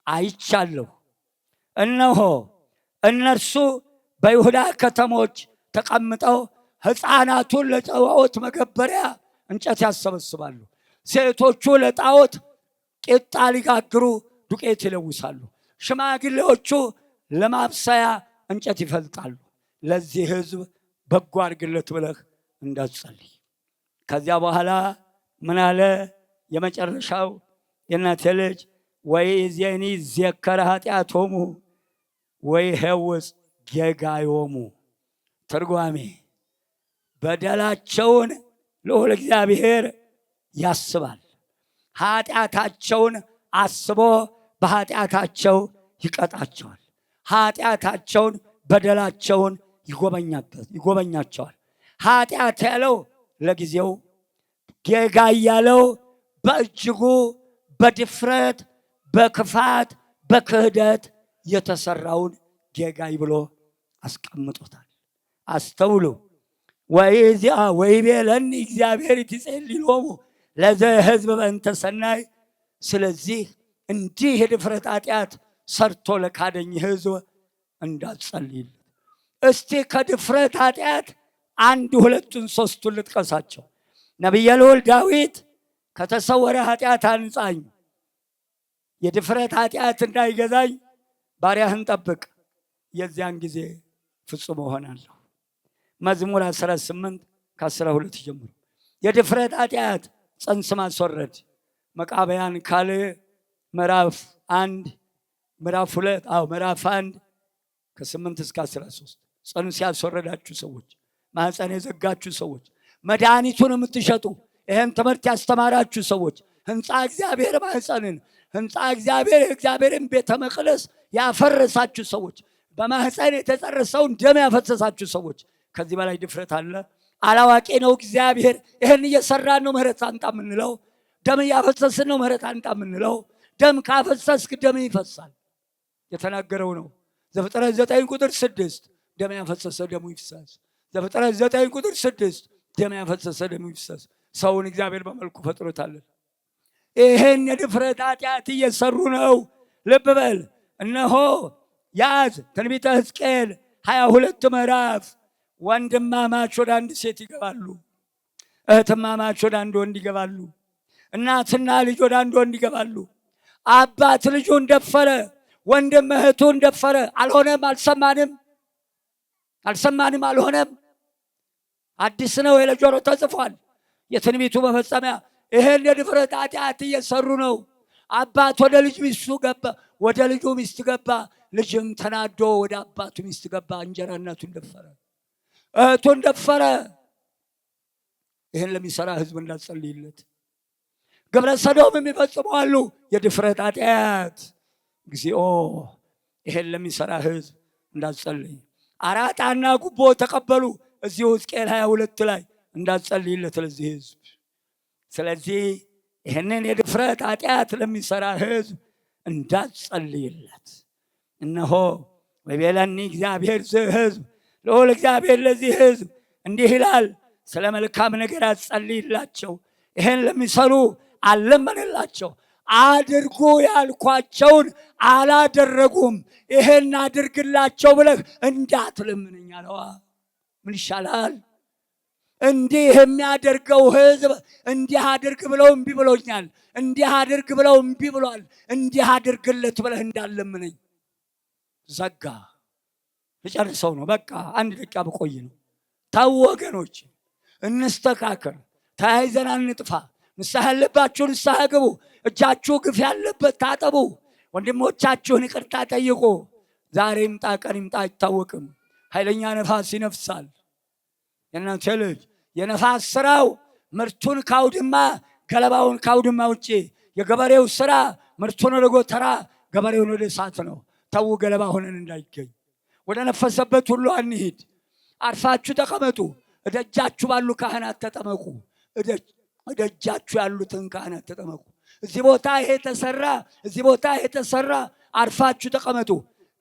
አይቻለሁ። እነሆ እነርሱ በይሁዳ ከተሞች ተቀምጠው ሕፃናቱን ለጣዖት መገበሪያ እንጨት ያሰበስባሉ። ሴቶቹ ለጣዖት ቂጣ ሊጋግሩ ዱቄት ይለውሳሉ። ሽማግሌዎቹ ለማብሰያ እንጨት ይፈልጣሉ። ለዚህ ሕዝብ በጎ አድርግለት ብለህ እንዳትጸልይ። ከዚያ በኋላ ምን አለ? የመጨረሻው የእናቴ ልጅ ወይእዜኒ ይዜከር ኃጢአቶሙ ወይሄውፅ ጌጋዮሙ። ትርጓሜ በደላቸውን ልዑል እግዚአብሔር ያስባል፣ ኃጢአታቸውን አስቦ በኃጢአታቸው ይቀጣቸዋል። ኃጢአታቸውን በደላቸውን ይጎበኛቸዋል። ኃጢአት ያለው ለጊዜው፣ ጌጋይ ያለው በእጅጉ በድፍረት በክፋት በክህደት የተሰራውን ጌጋይ ብሎ አስቀምጦታል። አስተውሉ። ወይዚያ ወይቤለኒ እግዚአብሔር ትጼልሎሙ ለዘ ሕዝብ በእንተ ሰናይ። ስለዚህ እንዲህ የድፍረት ኃጢአት ሰርቶ ለካደኝ ሕዝብ እንዳትጸልይለት። እስቲ ከድፍረት ኃጢአት አንድ ሁለቱን ሶስቱን ልጥቀሳቸው። ነቢየ ልዑል ዳዊት ከተሰወረ ኃጢአት አንጻኝ፣ የድፍረት ኃጢአት እንዳይገዛኝ ባሪያህን ጠብቅ፣ የዚያን ጊዜ ፍጹም እሆናለሁ። መዝሙር 18 ከ12 ጀምሮ። የድፍረት ኃጢአት ጽንስ ማስወረድ መቃብያን ካልዕ ምዕራፍ 1 ምዕራፍ 1 ከ8 እስከ 13 ጽንስ ያስወረዳችሁ ሰዎች፣ ማህፀን የዘጋችሁ ሰዎች፣ መድኃኒቱን የምትሸጡ ይህን ትምህርት ያስተማራችሁ ሰዎች፣ ህንፃ እግዚአብሔር ማህፀንን፣ ህንፃ እግዚአብሔር የእግዚአብሔርን ቤተ መቅደስ ያፈረሳችሁ ሰዎች፣ በማህፀን የተጸረሰውን ደም ያፈሰሳችሁ ሰዎች፣ ከዚህ በላይ ድፍረት አለ? አላዋቂ ነው እግዚአብሔር። ይህን እየሰራን ነው ምህረት አንጣ የምንለው። ደም እያፈሰስን ነው ምህረት አንጣ የምንለው። ደም ካፈሰስክ ደም ይፈሳል። የተናገረው ነው። ዘፍጥረት 9 ቁጥር 6 ደም ያፈሰሰ ደሙ ይፍሰስ። ዘፍጥረት 9 ቁጥር 6 ደም ያፈሰሰ ደሙ ይፍሰስ። ሰውን እግዚአብሔር በመልኩ ፈጥሮታል። ይህን የድፍረት ኃጢአት እየሰሩ ነው። ልብ በል። እነሆ ያዝ ትንቢተ ሕዝቅኤል 22 ምዕራፍ። ወንድማማች ወደ አንድ ሴት ይገባሉ፣ እህትማማች ወደ አንድ ወንድ ይገባሉ፣ እናትና ልጅ ወደ አንድ ወንድ ይገባሉ። አባት ልጁን ደፈረ፣ ወንድም እህቱን ደፈረ። አልሆነም፣ አልሰማንም፣ አልሆነም። አዲስ ነው ለጆሮ ተጽፏል። የትንቢቱ መፈጸሚያ። ይሄን የድፍረት ኃጢአት እየሰሩ ነው። አባት ወደ ልጅ ሚስቱ ገባ፣ ወደ ልጁ ሚስት ገባ። ልጅም ተናዶ ወደ አባቱ ሚስት ገባ። እንጀራ እናቱን ደፈረ፣ እህቱን ደፈረ። ይህን ለሚሰራ ህዝብ እንዳትጸልይለት። ግብረ ሰዶም የሚፈጽሙ አሉ፣ የድፍረት ኃጢአት። እግዚኦ! ይህን ለሚሰራ ህዝብ እንዳትጸልይ። አራጣና ጉቦ ተቀበሉ፣ እዚሁ ሕዝቅኤል 22 ላይ እንዳትጸልይለት ለዚህ ህዝብ። ስለዚህ ይህንን የድፍረት ኃጢአት ለሚሰራ ህዝብ እንዳትጸልይለት። እነሆ ወይቤለኒ እግዚአብሔር ህዝብ ልዑል እግዚአብሔር ለዚህ ህዝብ እንዲህ ይላል፣ ስለ መልካም ነገር አትጸልይላቸው። ይህን ለሚሰሩ አልለመንላቸው። አድርጉ ያልኳቸውን አላደረጉም። ይህን አድርግላቸው ብለህ እንዳትለምነኝ አለዋ። ምን ይሻላል? እንዲህ የሚያደርገው ህዝብ እንዲህ አድርግ ብለው እምቢ ብሎኛል፣ እንዲህ አድርግ ብለው እምቢ ብሏል። እንዲህ አድርግለት ብለህ እንዳለምነኝ። ዘጋ። ልጨርሰው ነው በቃ፣ አንድ ደቂቃ በቆይ ነው። ታው ወገኖች፣ እንስተካከል፣ ተያይዘን አንጥፋ። ንስሐ ያለባችሁ ንስሐ ግቡ። እጃችሁ ግፍ ያለበት ታጠቡ። ወንድሞቻችሁን ይቅርታ ጠይቁ። ዛሬ ይምጣ ቀን ይምጣ አይታወቅም። ኃይለኛ ነፋስ ይነፍሳል። የእናንተ ልጅ የነፋስ ስራው ምርቱን ካውድማ ገለባውን ካውድማ ውጭ፣ የገበሬው ስራ ምርቱን ወደ ጎተራ ገበሬውን ወደ እሳት ነው። ተው ገለባ ሆነን እንዳይገኝ። ወደ ነፈሰበት ሁሉ አንሂድ። አርፋችሁ ተቀመጡ። እደጃችሁ ባሉ ካህናት ተጠመቁ። እደጃችሁ ያሉትን ካህናት ተጠመቁ። እዚህ ቦታ ይሄ ተሰራ፣ እዚህ ቦታ ይሄ ተሰራ። አርፋችሁ ተቀመጡ።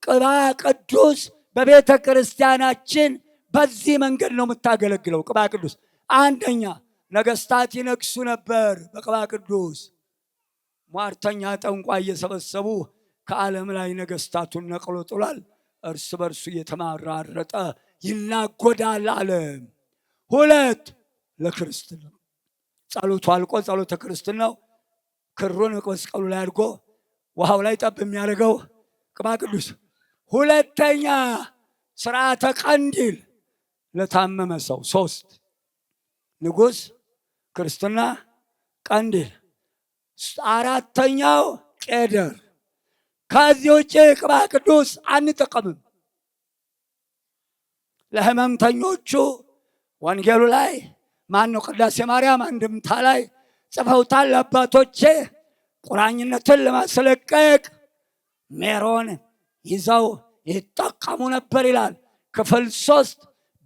ቅባ ቅዱስ በቤተ ክርስቲያናችን በዚህ መንገድ ነው የምታገለግለው። ቅባ ቅዱስ አንደኛ ነገስታት ይነግሱ ነበር በቅባ ቅዱስ። ሟርተኛ ጠንቋይ እየሰበሰቡ ከዓለም ላይ ነገስታቱን ነቅሎ ጥሏል። እርስ በርሱ እየተማራረጠ ይናጎዳል ዓለም። ሁለት ለክርስትና ጸሎቱ አልቆ ጸሎተ ክርስትናው ክሩን መስቀሉ ላይ አድርጎ ውሃው ላይ ጠብ የሚያደርገው ቅባ ቅዱስ። ሁለተኛ ስርዓተ ቀንዲል ለታመመ ሰው። ሶስት ንጉስ፣ ክርስትና፣ ቀንዲል። አራተኛው ቄደር። ከዚህ ውጭ ቅባ ቅዱስ አንጠቀምም። ለህመምተኞቹ ወንጌሉ ላይ ማነው ቅዳሴ ማርያም አንድምታ ላይ ጽፈውታል አባቶቼ። ቁራኝነትን ለማስለቀቅ ሜሮን ይዘው ይጠቀሙ ነበር ይላል። ክፍል 3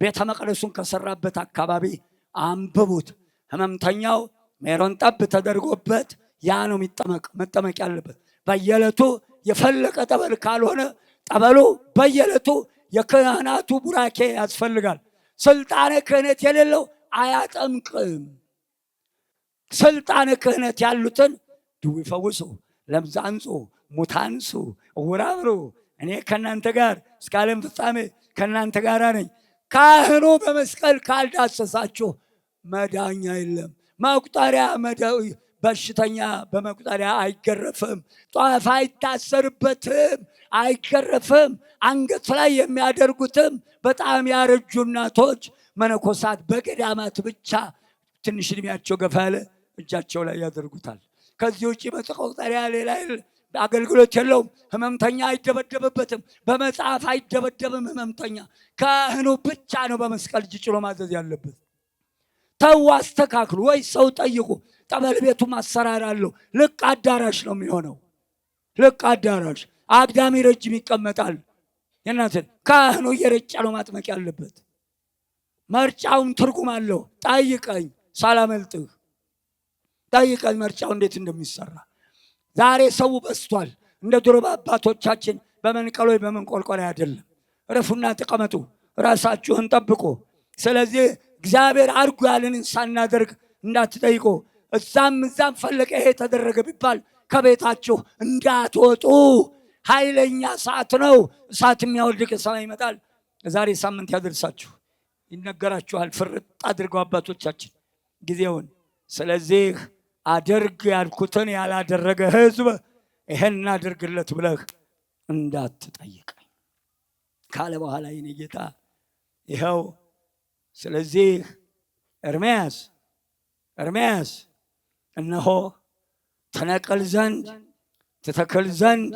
ቤተ መቅደሱን ከሰራበት አካባቢ አንብቡት። ህመምተኛው ሜሮን ጠብ ተደርጎበት ያ ነው መጠመቅ ያለበት። በየዕለቱ የፈለቀ ጠበል ካልሆነ ጠበሉ በየዕለቱ የካህናቱ ቡራኬ ያስፈልጋል። ስልጣነ ክህነት የሌለው አያጠምቅም። ስልጣነ ክህነት ያሉትን ድውይ ፈውሱ፣ ለምጽ አንጹ፣ ሙት አንሱ፣ ዕውር አብሩ፣ እኔ ከእናንተ ጋር እስከ ዓለም ፍጻሜ ከእናንተ ጋር ነኝ። ካህኑ በመስቀል ካልዳሰሳችሁ መዳኛ የለም። መቁጠሪያ በሽተኛ በመቁጠሪያ አይገረፍም። ጧፍ አይታሰርበትም፣ አይገረፍም። አንገት ላይ የሚያደርጉትም በጣም ያረጁ እናቶች መነኮሳት በገዳማት ብቻ ትንሽ እድሜያቸው ገፋ ያለ እጃቸው ላይ ያደርጉታል። ከዚህ ውጭ መቆጠሪያ ሌላ አገልግሎት የለውም። ህመምተኛ አይደበደብበትም። በመጽሐፍ አይደበደብም ህመምተኛ። ካህኑ ብቻ ነው በመስቀል እጅ ጭኖ ማዘዝ ያለበት። ተው አስተካክሉ፣ ወይ ሰው ጠይቁ። ጠበል ቤቱ ማሰራር አለው። ልቅ አዳራሽ ነው የሚሆነው። ልቅ አዳራሽ አግዳሚ ረጅም ይቀመጣል። የእናንተን ካህኑ እየረጨ ነው ማጥመቅ ያለበት። መርጫውም ትርጉም አለው። ጠይቀኝ ሳላመልጥህ፣ ጠይቀኝ መርጫው እንዴት እንደሚሰራ። ዛሬ ሰው በስቷል። እንደ ድሮ አባቶቻችን በመንቀሎ በመንቆልቆል አይደለም። ረፉና ተቀመጡ፣ ራሳችሁን ጠብቁ። ስለዚህ እግዚአብሔር አድርጉ ያለንን ሳናደርግ እንዳትጠይቁ። እዛም ፈለቀ ይሄ ተደረገ ቢባል ከቤታችሁ እንዳትወጡ። ኃይለኛ እሳት ነው። እሳት የሚያወልቅ ሰማይ ይመጣል። ዛሬ ሳምንት ያደርሳችሁ ይነገራችኋል። ፍርጥ አድርገው አባቶቻችን ጊዜውን። ስለዚህ አድርግ ያልኩትን ያላደረገ ህዝብ ይሄን አድርግለት ብለህ እንዳትጠይቀኝ ካለ በኋላ የኔ ጌታ ይኸው። ስለዚህ ኤርምያስ እነሆ ትነቅል ዘንድ ትተክል ዘንድ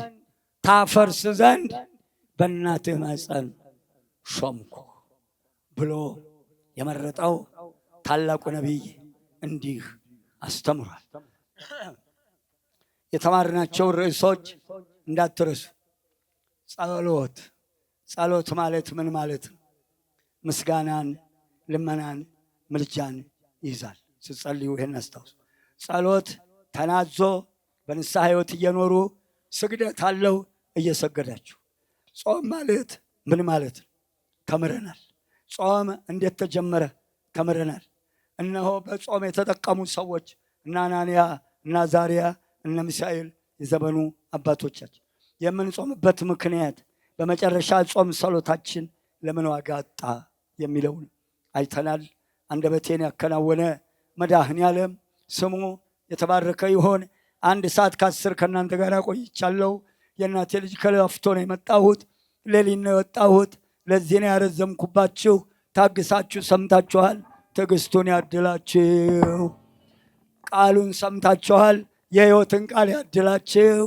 ታፈርስ ዘንድ በእናትህ ማኅፀን ሾምኩ ብሎ የመረጠው ታላቁ ነቢይ እንዲህ አስተምሯል። የተማርናቸው ርዕሶች እንዳትረሱ። ጸሎት። ጸሎት ማለት ምን ማለት ነው? ምስጋናን፣ ልመናን፣ ምልጃን ይይዛል። ስትጸልዩ ይሄን አስታውሱ። ጸሎት ተናዞ በንስሐ ሕይወት እየኖሩ ስግደት አለው እየሰገዳችሁ። ጾም ማለት ምን ማለት ነው? ተምረናል። ጾም እንዴት ተጀመረ? ተምረናል። እነሆ በጾም የተጠቀሙ ሰዎች እነ አናንያ እና አዛርያ እነ ሚሳኤል የዘመኑ አባቶቻችን። የምንጾምበት ምክንያት በመጨረሻ ጾም ጸሎታችን ለምን ዋጋ አጣ የሚለውን አይተናል። አንደበቴን ያከናወነ መድኃኔዓለም ስሙ የተባረከ ይሆን። 1 ሰዓት ከ10 ከእናንተ ጋር ቆይቻለሁ። የእናቴ ልጅ ከላፍቶ ነው የመጣሁት። ሌሊት ነው የወጣሁት። ለዚህ ነው ያረዘምኩባችሁ። ታግሳችሁ ሰምታችኋል። ትዕግስቱን ያድላችሁ። ቃሉን ሰምታችኋል። የሕይወትን ቃል ያድላችሁ።